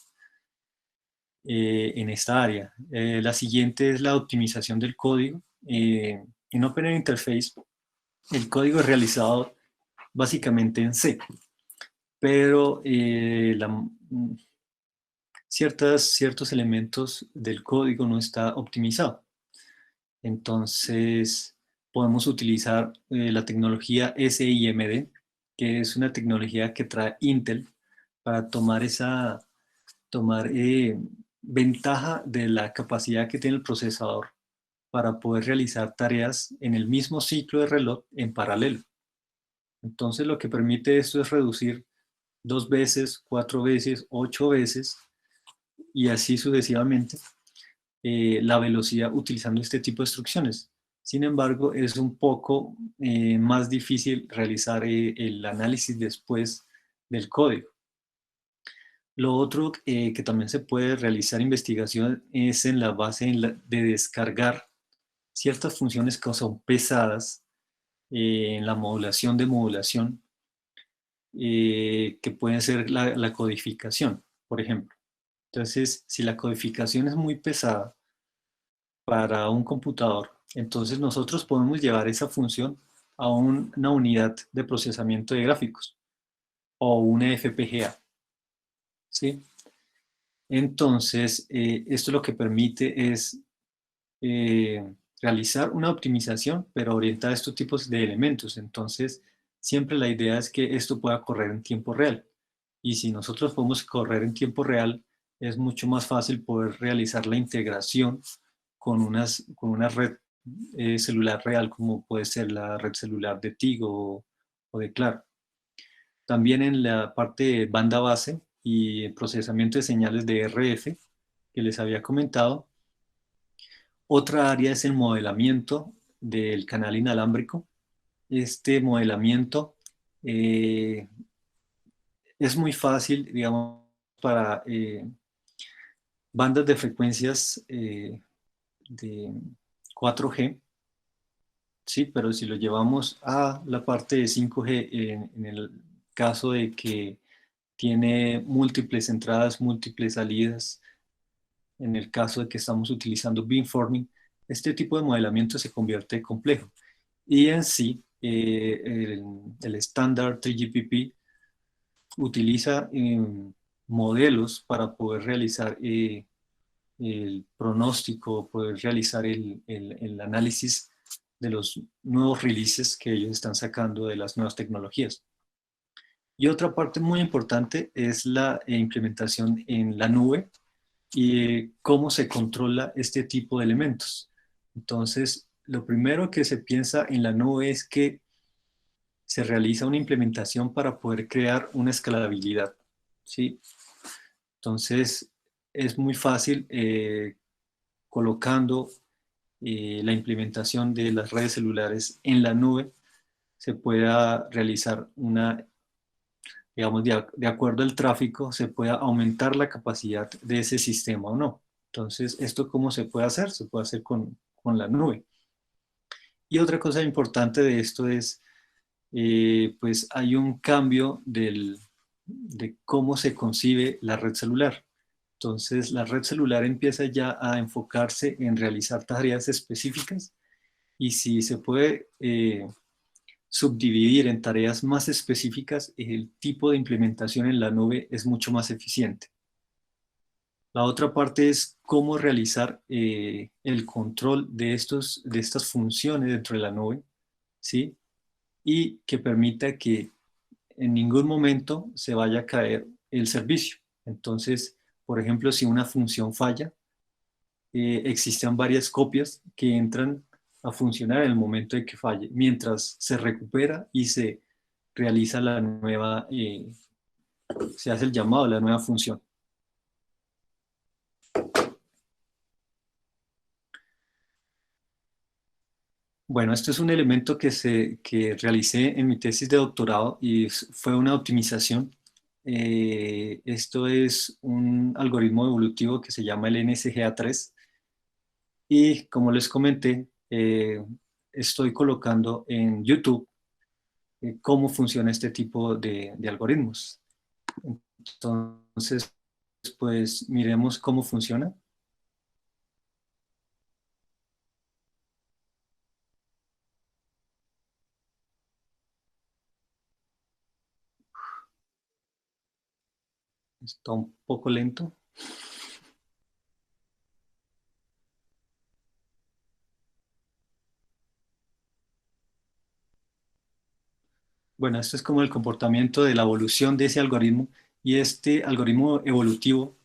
en esta área. La siguiente es la optimización del código. En Open Interface, el código es realizado básicamente en C, pero ciertos elementos del código no está optimizado. Entonces, podemos utilizar la tecnología SIMD, que es una tecnología que trae Intel para tomar ventaja de la capacidad que tiene el procesador para poder realizar tareas en el mismo ciclo de reloj en paralelo. Entonces, lo que permite esto es reducir 2 veces, 4 veces, 8 veces y así sucesivamente la velocidad utilizando este tipo de instrucciones. Sin embargo, es un poco más difícil realizar el análisis después del código. Lo otro que también se puede realizar investigación es en la base de descargar ciertas funciones que son pesadas en la modulación de modulación, que pueden ser la codificación, por ejemplo. Entonces, si la codificación es muy pesada para un computador, entonces nosotros podemos llevar esa función a una unidad de procesamiento de gráficos o una FPGA, ¿sí? Entonces, esto lo que permite es realizar una optimización, pero orientada a estos tipos de elementos. Entonces, siempre la idea es que esto pueda correr en tiempo real. Y si nosotros podemos correr en tiempo real, es mucho más fácil poder realizar la integración con una red celular real, como puede ser la red celular de Tigo o de Claro. También en la parte de banda base y procesamiento de señales de RF, que les había comentado, otra área es el modelamiento del canal inalámbrico. Este modelamiento eh, es muy fácil, digamos, para bandas de frecuencias de 4G, sí, pero si lo llevamos a la parte de 5G, en el caso de que tiene múltiples entradas, múltiples salidas, en el caso de que estamos utilizando beamforming, este tipo de modelamiento se convierte complejo. Y en sí, el estándar 3GPP utiliza modelos para poder realizar el pronóstico, poder realizar el análisis de los nuevos releases que ellos están sacando de las nuevas tecnologías. Y otra parte muy importante es la implementación en la nube y cómo se controla este tipo de elementos. Entonces, lo primero que se piensa en la nube es que se realiza una implementación para poder crear una escalabilidad, ¿sí? Entonces, es muy fácil colocando la implementación de las redes celulares en la nube, se pueda realizar una, digamos, de acuerdo al tráfico, se pueda aumentar la capacidad de ese sistema o no. Entonces, ¿esto cómo se puede hacer? Se puede hacer con la nube. Y otra cosa importante de esto es, pues hay un cambio de cómo se concibe la red celular. Entonces, la red celular empieza ya a enfocarse en realizar tareas específicas y si se puede subdividir en tareas más específicas, el tipo de implementación en la nube es mucho más eficiente. La otra parte es cómo realizar el control de estas funciones dentro de la nube, ¿sí? Y que permita que en ningún momento se vaya a caer el servicio. Entonces, por ejemplo, si una función falla, existen varias copias que entran a funcionar en el momento de que falle, mientras se recupera y se realiza la nueva, se hace el llamado a la nueva función. Bueno, esto es un elemento que realicé en mi tesis de doctorado y fue una optimización. Esto es un algoritmo evolutivo que se llama el NSGA3 y como les comenté, estoy colocando en YouTube cómo funciona este tipo de algoritmos. Entonces, pues miremos cómo funciona. Está un poco lento. Bueno, esto es como el comportamiento de la evolución de ese algoritmo y este algoritmo evolutivo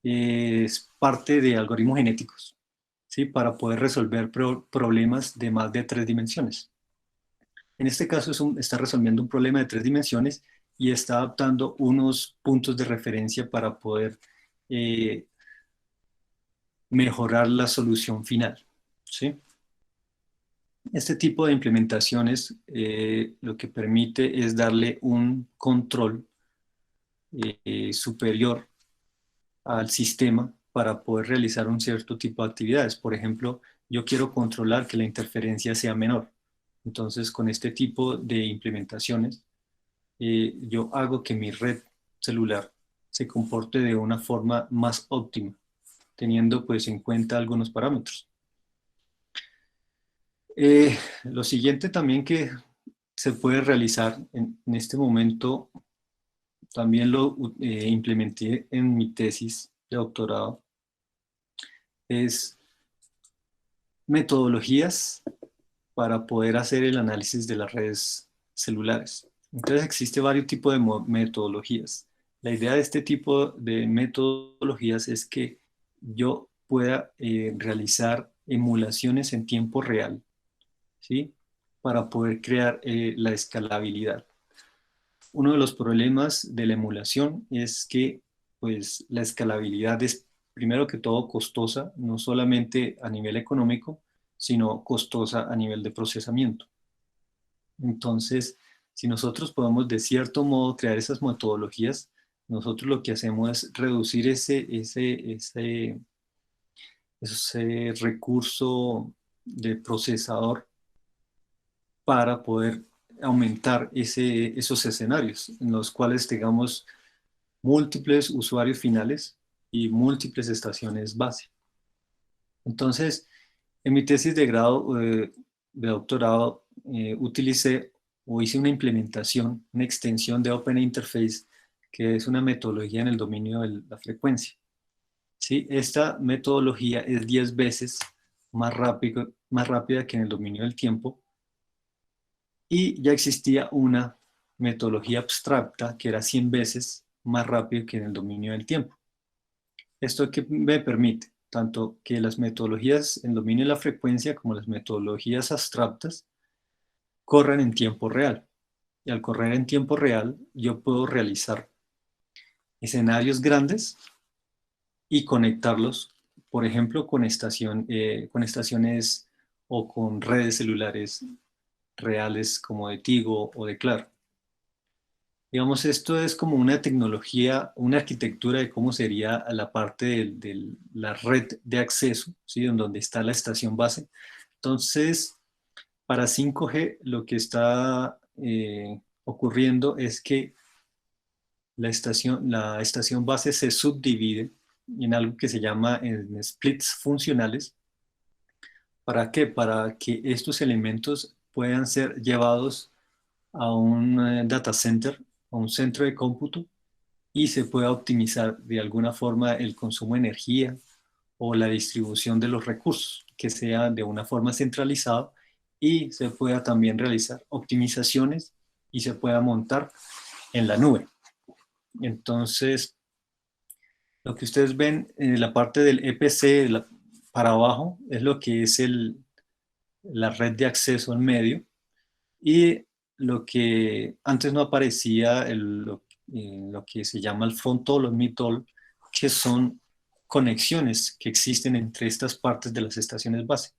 es parte de algoritmos genéticos, ¿sí? Para poder resolver problemas de más de 3 dimensiones. En este caso está resolviendo un problema de 3 dimensiones y está adaptando unos puntos de referencia para poder eh, mejorar la solución final, ¿sí? Este tipo de implementaciones lo que permite es darle un control superior al sistema para poder realizar un cierto tipo de actividades. Por ejemplo, yo quiero controlar que la interferencia sea menor. Entonces, con este tipo de implementaciones, yo hago que mi red celular se comporte de una forma más óptima, teniendo pues en cuenta algunos parámetros. Lo siguiente también que se puede realizar en este momento, también lo implementé en mi tesis de doctorado, es metodologías para poder hacer el análisis de las redes celulares. Entonces existe varios tipos de metodologías. La idea de este tipo de metodologías es que yo pueda realizar emulaciones en tiempo real, ¿sí? Para poder crear la escalabilidad. Uno de los problemas de la emulación es que pues, la escalabilidad es primero que todo costosa, no solamente a nivel económico, sino costosa a nivel de procesamiento. Entonces, si nosotros podemos de cierto modo crear esas metodologías, nosotros lo que hacemos es reducir ese recurso de procesador para poder aumentar esos escenarios en los cuales tengamos múltiples usuarios finales y múltiples estaciones base. Entonces, en mi tesis de grado, de doctorado, utilicé o hice una implementación, una extensión de Open Interface, que es una metodología en el dominio de la frecuencia. ¿Sí? Esta metodología es 10 veces más rápida que en el dominio del tiempo y ya existía una metodología abstracta que era 100 veces más rápido que en el dominio del tiempo. Esto que me permite tanto que las metodologías en dominio de la frecuencia como las metodologías abstractas corran en tiempo real. Y al correr en tiempo real, yo puedo realizar escenarios grandes y conectarlos, por ejemplo, con estaciones o con redes celulares reales como de Tigo o de Claro. Digamos, esto es como una tecnología, una arquitectura de cómo sería la parte de la red de acceso, ¿sí? En donde está la estación base. Entonces, para 5G lo que está ocurriendo es que la estación base se subdivide en algo que se llama en splits funcionales. ¿Para qué? Para que estos elementos puedan ser llevados a un data center, a un centro de cómputo, y se pueda optimizar de alguna forma el consumo de energía o la distribución de los recursos, que sea de una forma centralizada y se pueda también realizar optimizaciones y se pueda montar en la nube. Entonces, lo que ustedes ven en la parte del EPC para abajo es lo que es la red de acceso en medio y lo que antes no aparecía, lo que se llama el frontall o el midtoll, que son conexiones que existen entre estas partes de las estaciones base.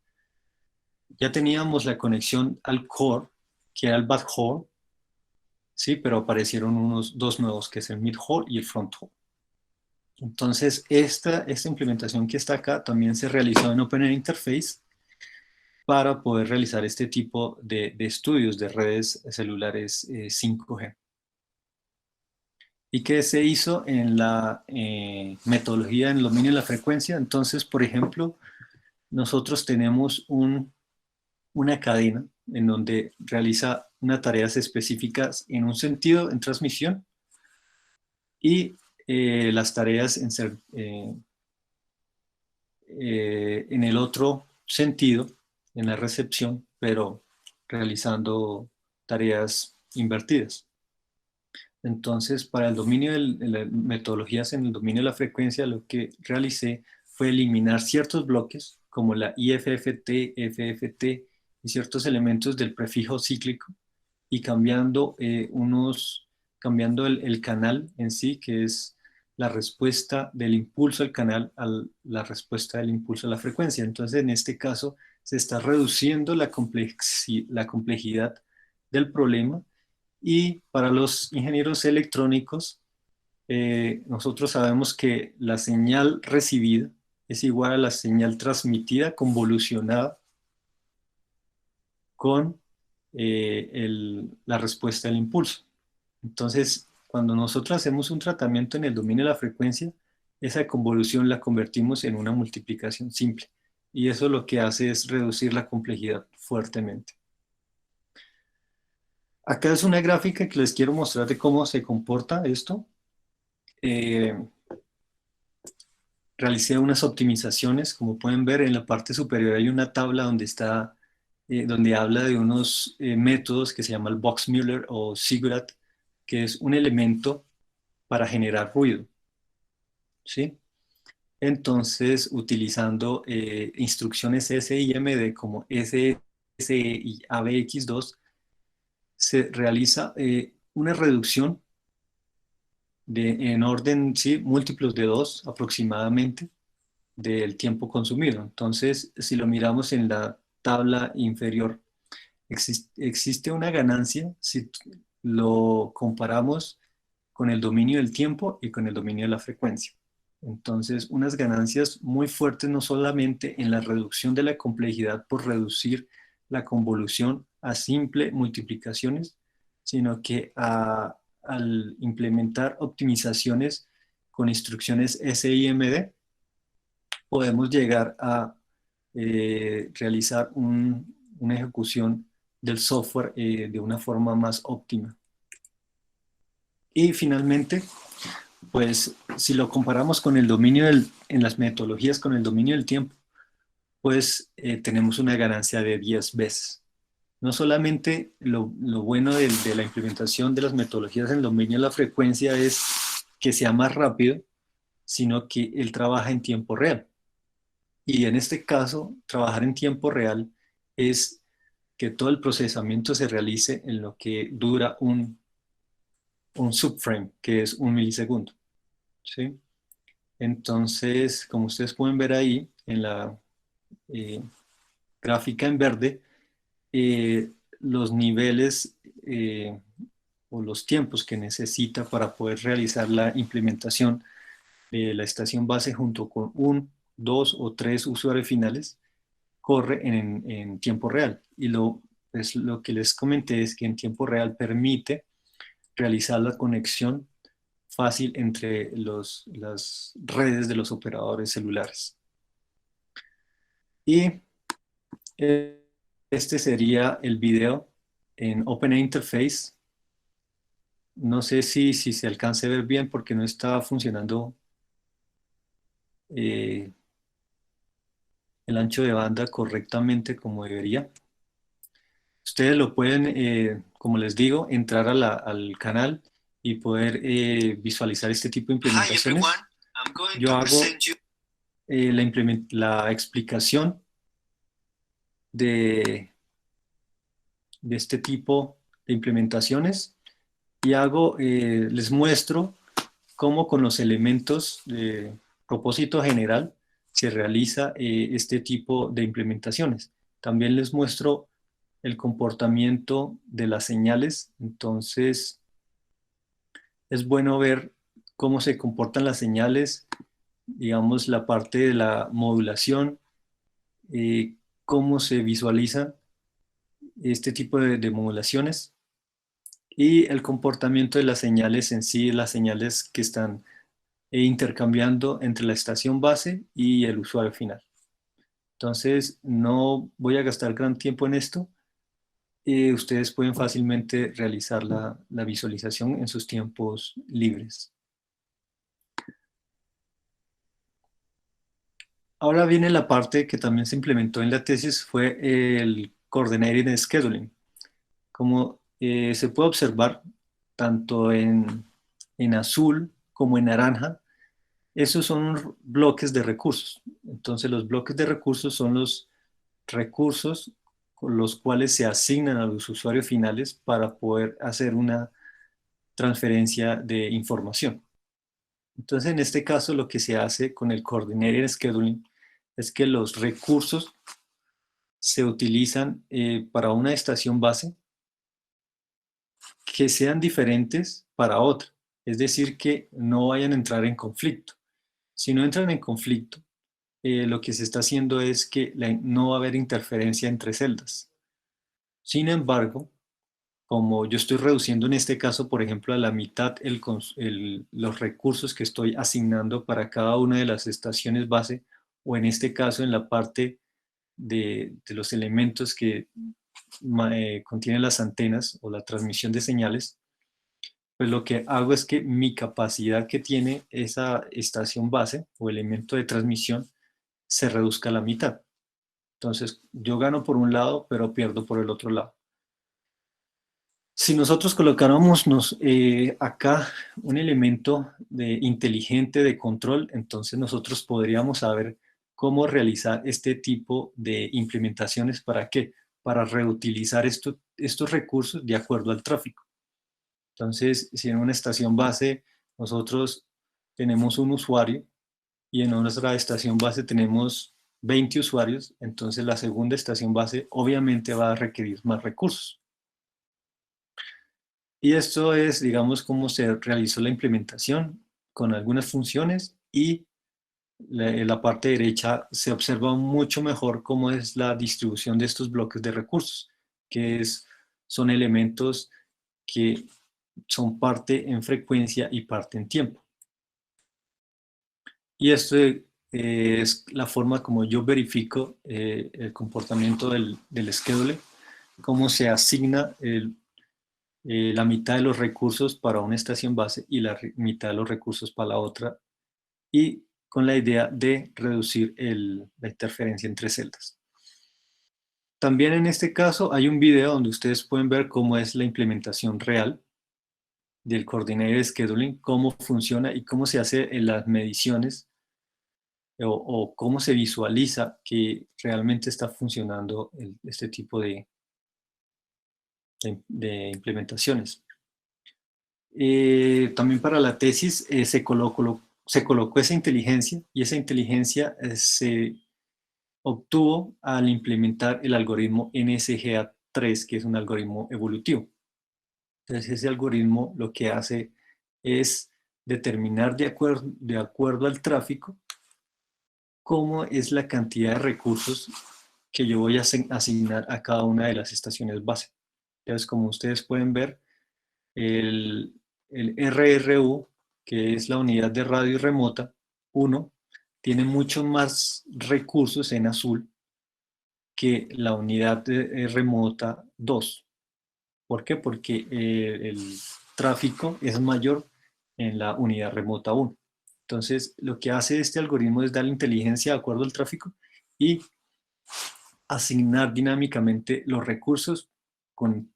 ya teníamos la conexión al core, que era el backhaul, ¿sí? Pero aparecieron dos nuevos, que es el midhaul y el fronthaul. Entonces, esta implementación que está acá también se realizó en Open Interface para poder realizar este tipo de estudios de redes celulares 5G. ¿Y qué se hizo en la metodología en el dominio de la frecuencia? Entonces, por ejemplo, nosotros tenemos una cadena en donde realiza unas tareas específicas en un sentido en transmisión y las tareas en el otro sentido, en la recepción, pero realizando tareas invertidas. Entonces, para el dominio de las metodologías en el dominio de la frecuencia, lo que realicé fue eliminar ciertos bloques, como la IFFT, FFT y ciertos elementos del prefijo cíclico, y cambiando el canal en sí, que es la respuesta del impulso al canal a la respuesta del impulso a la frecuencia. Entonces, en este caso, se está reduciendo la complejidad del problema, y para los ingenieros electrónicos, nosotros sabemos que la señal recibida es igual a la señal transmitida convolucionada con la respuesta del impulso. Entonces, cuando nosotros hacemos un tratamiento en el dominio de la frecuencia, esa convolución la convertimos en una multiplicación simple. Y eso lo que hace es reducir la complejidad fuertemente. Acá es una gráfica que les quiero mostrar de cómo se comporta esto. Eh, Realicé unas optimizaciones, como pueden ver en la parte superior hay una tabla donde habla de unos métodos que se llama el Box-Müller o Sigurat, que es un elemento para generar ruido, ¿sí? Entonces, utilizando instrucciones SIMD como SSE y ABX2, se realiza una reducción en orden, sí, múltiplos de 2 aproximadamente, del tiempo consumido. Entonces, si lo miramos en la tabla inferior, existe una ganancia si lo comparamos con el dominio del tiempo y con el dominio de la frecuencia. Entonces, unas ganancias muy fuertes no solamente en la reducción de la complejidad por reducir la convolución a simple multiplicaciones, sino que al implementar optimizaciones con instrucciones SIMD, podemos llegar a realizar una ejecución del software de una forma más óptima. Y finalmente, pues si lo comparamos con el dominio en las metodologías con el dominio del tiempo, pues tenemos una ganancia de 10 veces. No solamente lo bueno de la implementación de las metodologías en el dominio de la frecuencia es que sea más rápido, sino que él trabaja en tiempo real. Y en este caso, trabajar en tiempo real es que todo el procesamiento se realice en lo que dura un subframe, que es 1 milisegundo, ¿sí? Entonces, como ustedes pueden ver ahí en la eh, gráfica en verde, los niveles o los tiempos que necesita para poder realizar la implementación de la estación base junto con 1, 2 o 3 usuarios finales corre en tiempo real. Y pues, lo que les comenté es que en tiempo real permite realizar la conexión fácil entre las redes de los operadores celulares. Y este sería el video en Open Interface. No sé si se alcance a ver bien porque no está funcionando eh, el ancho de banda correctamente como debería. Ustedes lo pueden, como les digo, entrar al canal y poder visualizar este tipo de implementaciones. Yo hago la explicación de este tipo de implementaciones y les muestro cómo con los elementos de propósito general se realiza este tipo de implementaciones. También les muestro el comportamiento de las señales. Entonces, es bueno ver cómo se comportan las señales, digamos, la parte de la modulación, cómo se visualizan este tipo de modulaciones y el comportamiento de las señales en sí, las señales que están intercambiando entre la estación base y el usuario final. Entonces, no voy a gastar gran tiempo en esto. Ustedes pueden fácilmente realizar la visualización en sus tiempos libres. Ahora viene la parte que también se implementó en la tesis, fue el Coordinated Scheduling. Como se puede observar, tanto en azul como en naranja, esos son bloques de recursos. Entonces, los bloques de recursos son los recursos con los cuales se asignan a los usuarios finales para poder hacer una transferencia de información. Entonces, en este caso, lo que se hace con el Coordinated Scheduling es que los recursos se utilizan para una estación base que sean diferentes para otra. Es decir, que no vayan a entrar en conflicto. Si no entran en conflicto, lo que se está haciendo es que no va a haber interferencia entre celdas. Sin embargo, como yo estoy reduciendo en este caso, por ejemplo, a la mitad los recursos que estoy asignando para cada una de las estaciones base, o en este caso en la parte de los elementos que contienen las antenas o la transmisión de señales, pues lo que hago es que mi capacidad que tiene esa estación base o elemento de transmisión se reduzca a la mitad. Entonces, yo gano por un lado, pero pierdo por el otro lado. Si nosotros colocáramos acá un elemento inteligente de control, entonces nosotros podríamos saber cómo realizar este tipo de implementaciones. ¿Para qué? Para reutilizar estos recursos de acuerdo al tráfico. Entonces, si en una estación base nosotros tenemos un usuario y en nuestra estación base tenemos 20 usuarios, entonces la segunda estación base obviamente va a requerir más recursos. Y esto es, digamos, cómo se realizó la implementación con algunas funciones, y en la parte derecha se observa mucho mejor cómo es la distribución de estos bloques de recursos, que son elementos que son parte en frecuencia y parte en tiempo. Y esto es la forma como yo verifico el comportamiento del schedule, cómo se asigna la mitad de los recursos para una estación base y la mitad de los recursos para la otra, y con la idea de reducir la interferencia entre celdas. También en este caso hay un video donde ustedes pueden ver cómo es la implementación real del Coordinated Scheduling, cómo funciona y cómo se hace en las mediciones, o cómo se visualiza que realmente está funcionando este tipo de implementaciones. También para la tesis se colocó esa inteligencia, y esa inteligencia se obtuvo al implementar el algoritmo NSGA3, que es un algoritmo evolutivo. Entonces, ese algoritmo lo que hace es determinar de acuerdo al tráfico cómo es la cantidad de recursos que yo voy a asignar a cada una de las estaciones base. Entonces, como ustedes pueden ver, el RRU, que es la unidad de radio remota 1, tiene muchos más recursos en azul que la unidad de remota 2. ¿Por qué? Porque el tráfico es mayor en la unidad remota 1. Entonces, lo que hace este algoritmo es dar inteligencia de acuerdo al tráfico y asignar dinámicamente los recursos con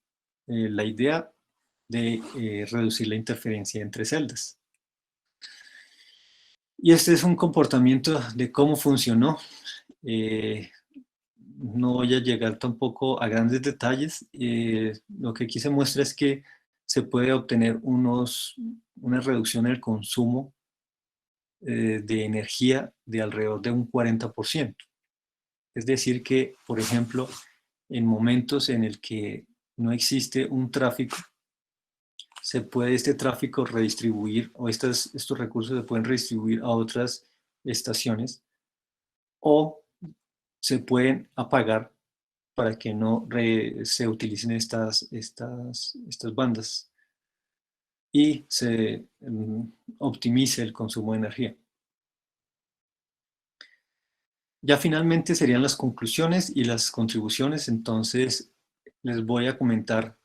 la idea de reducir la interferencia entre celdas. Y este es un comportamiento de cómo funcionó. No voy a llegar tampoco a grandes detalles. Lo que aquí se muestra es que se puede obtener una reducción en el consumo de energía de alrededor de un 40%. Es decir que, por ejemplo, en momentos en el que no existe un tráfico, se puede este tráfico redistribuir o estos recursos se pueden redistribuir a otras estaciones o se pueden apagar para que no se utilicen estas bandas y se optimice el consumo de energía. Ya finalmente serían las conclusiones y las contribuciones, entonces les voy a comentar,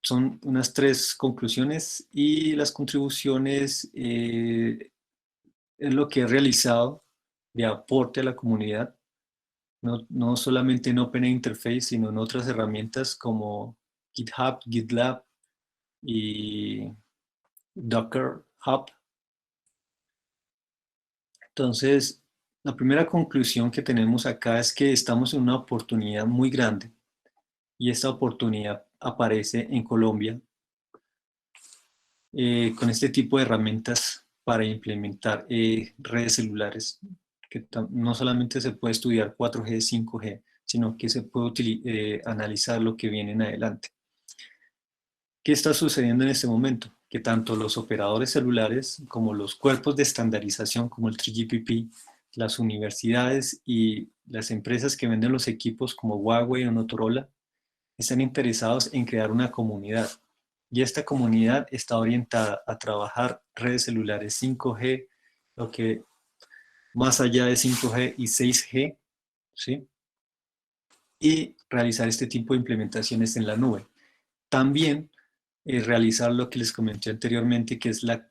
son unas 3 conclusiones y las contribuciones es lo que he realizado de aporte a la comunidad, no solamente en Open Interface, sino en otras herramientas como GitHub, GitLab y Docker Hub. Entonces, la primera conclusión que tenemos acá es que estamos en una oportunidad muy grande y esta oportunidad aparece en Colombia con este tipo de herramientas para implementar redes celulares, que no solamente se puede estudiar 4G, 5G, sino que se puede analizar lo que viene en adelante. ¿Qué está sucediendo en este momento? Que tanto los operadores celulares como los cuerpos de estandarización como el 3GPP, las universidades y las empresas que venden los equipos como Huawei o Motorola están interesados en crear una comunidad. Y esta comunidad está orientada a trabajar redes celulares 5G, lo que más allá de 5G y 6G, ¿sí? Y realizar este tipo de implementaciones en la nube. También realizar lo que les comenté anteriormente, que es la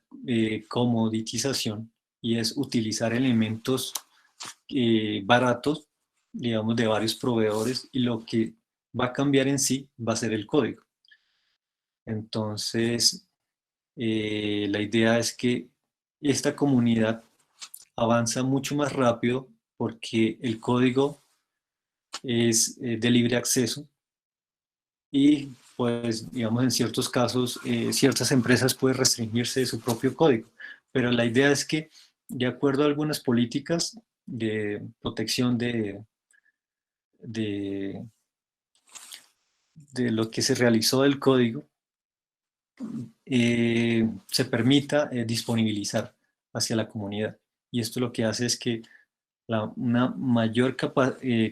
comoditización, y es utilizar elementos baratos, digamos, de varios proveedores, y lo que va a cambiar en sí va a ser el código. Entonces, la idea es que esta comunidad avanza mucho más rápido porque el código es de libre acceso y pues digamos en ciertos casos ciertas empresas pueden restringirse de su propio código, pero la idea es que de acuerdo a algunas políticas de protección de, de lo que se realizó del código, se permita disponibilizar hacia la comunidad. Y esto lo que hace es que una mayor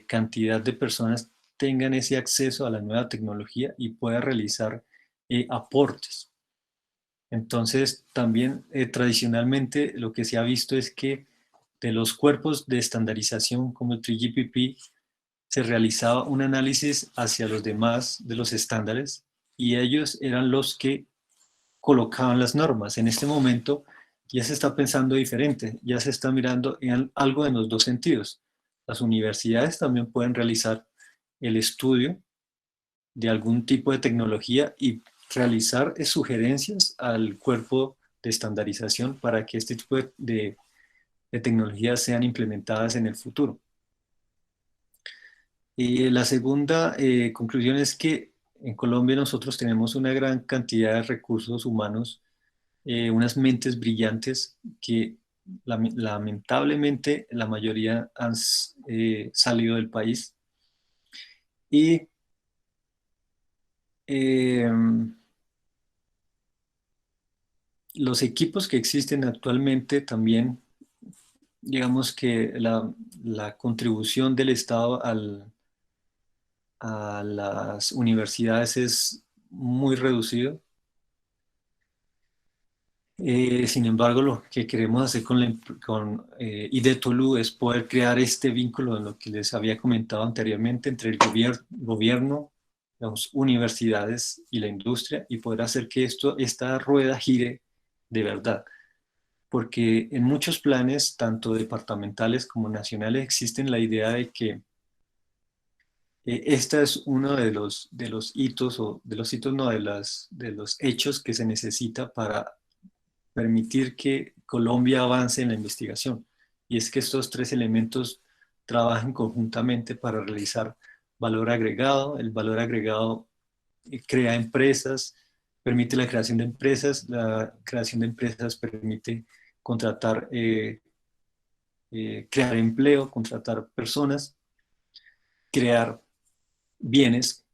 cantidad de personas tengan ese acceso a la nueva tecnología y pueda realizar aportes. Entonces, también tradicionalmente lo que se ha visto es que de los cuerpos de estandarización como el 3GPP se realizaba un análisis hacia los demás de los estándares y ellos eran los que colocaban las normas. En este momento ya se está pensando diferente, ya se está mirando en algo en los dos sentidos. Las universidades también pueden realizar el estudio de algún tipo de tecnología y realizar sugerencias al cuerpo de estandarización para que este tipo de tecnologías sean implementadas en el futuro. Y la segunda conclusión es que en Colombia nosotros tenemos una gran cantidad de recursos humanos, unas mentes brillantes que lamentablemente la mayoría han salido del país y eh, los equipos que existen actualmente también, digamos que la contribución del Estado a las universidades es muy reducido. Sin embargo, lo que queremos hacer con IDETOLU es poder crear este vínculo en lo que les había comentado anteriormente entre el gobierno, las universidades y la industria y poder hacer que esta rueda gire de verdad. Porque en muchos planes, tanto departamentales como nacionales, existen la idea de que esta es uno de los hitos, o de los hitos, no, de los hechos que se necesita para permitir que Colombia avance en la investigación. Y es que estos 3 elementos trabajan conjuntamente para realizar valor agregado. El valor agregado crea empresas, permite la creación de empresas, la creación de empresas permite contratar, crear empleo, contratar personas crear bienes,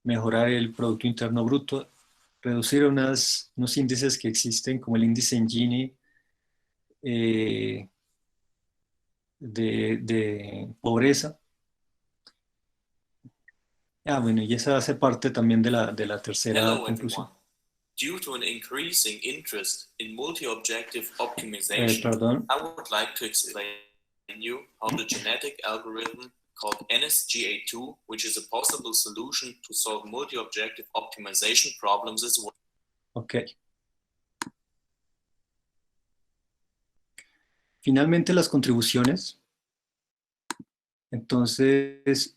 mejorar el Producto Interno Bruto, reducir unos índices que existen como el índice Gini de pobreza. Bueno, y esa hace parte también de la tercera Hello conclusión. everyone. Due to an increasing interest in multi-objective optimization, Perdón. I would like to explain you how the genetic algorithm called NSGA2, which is a possible solution to solve multi-objective optimization problems as well. Ok. Finalmente, las contribuciones. Entonces,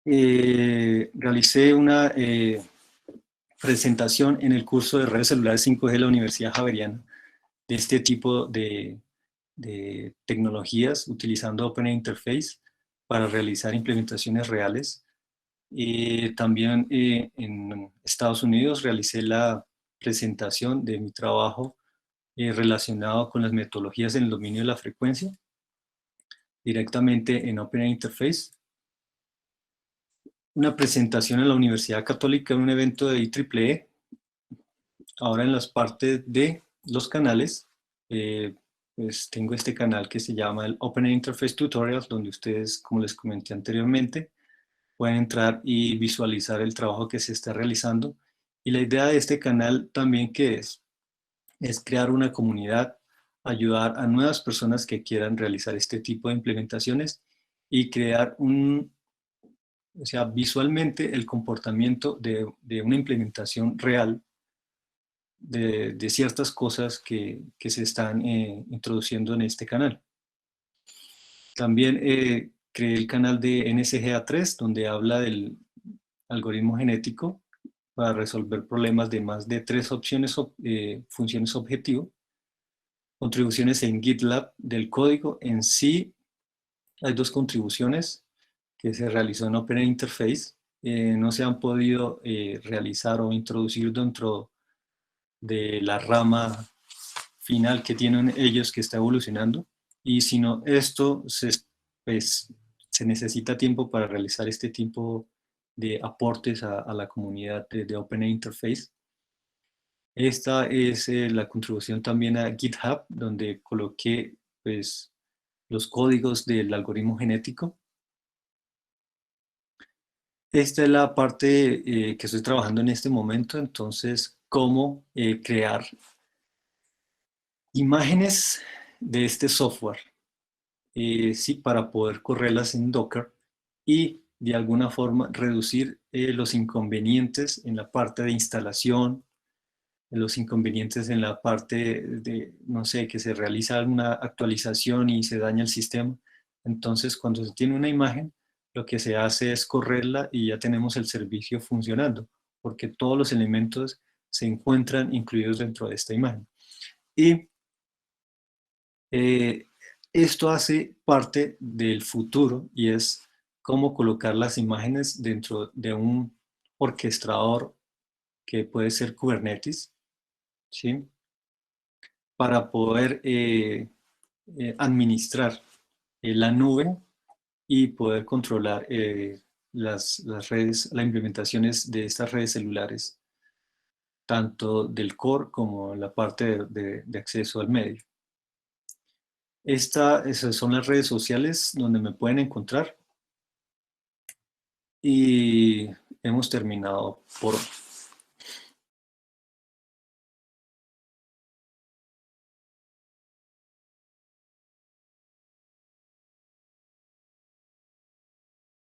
realicé una presentación en el curso de redes celulares 5G de la Universidad Javeriana de este tipo de tecnologías utilizando Open Interface para realizar implementaciones reales. También en Estados Unidos realicé la presentación de mi trabajo relacionado con las metodologías en el dominio de la frecuencia directamente en Open Interface. Una presentación en la Universidad Católica en un evento de IEEE. Ahora en las partes de los canales, pues tengo este canal que se llama el Open Interface Tutorials, donde ustedes, como les comenté anteriormente, pueden entrar y visualizar el trabajo que se está realizando. Y la idea de este canal también que es crear una comunidad, ayudar a nuevas personas que quieran realizar este tipo de implementaciones y crear o sea, visualmente el comportamiento de una implementación real de ciertas cosas que se están introduciendo en este canal. También creé el canal de NSGA3, donde habla del algoritmo genético para resolver problemas de más de 3 funciones objetivo. Contribuciones en GitLab del código en sí. Hay 2 contribuciones que se realizó en Open Interface. No se han podido realizar o introducir dentro de la rama final que tienen ellos que está evolucionando. Y si no, pues, se necesita tiempo para realizar este tipo de aportes a la comunidad de Open Interface. Esta es la contribución también a GitHub, donde coloqué pues, los códigos del algoritmo genético. Esta es la parte que estoy trabajando en este momento, entonces, cómo crear imágenes de este software, sí, para poder correrlas en Docker y de alguna forma reducir los inconvenientes en la parte de instalación, los inconvenientes en la parte de, no sé, que se realiza una actualización y se daña el sistema. Entonces, cuando se tiene una imagen, lo que se hace es correrla y ya tenemos el servicio funcionando, porque todos los elementos se encuentran incluidos dentro de esta imagen. Y esto hace parte del futuro y es cómo colocar las imágenes dentro de un orquestador que puede ser Kubernetes, ¿sí? Para poder administrar la nube y poder controlar las redes, las implementaciones de estas redes celulares, tanto del core como la parte de acceso al medio. Esas son las redes sociales donde me pueden encontrar. Y hemos terminado por hoy.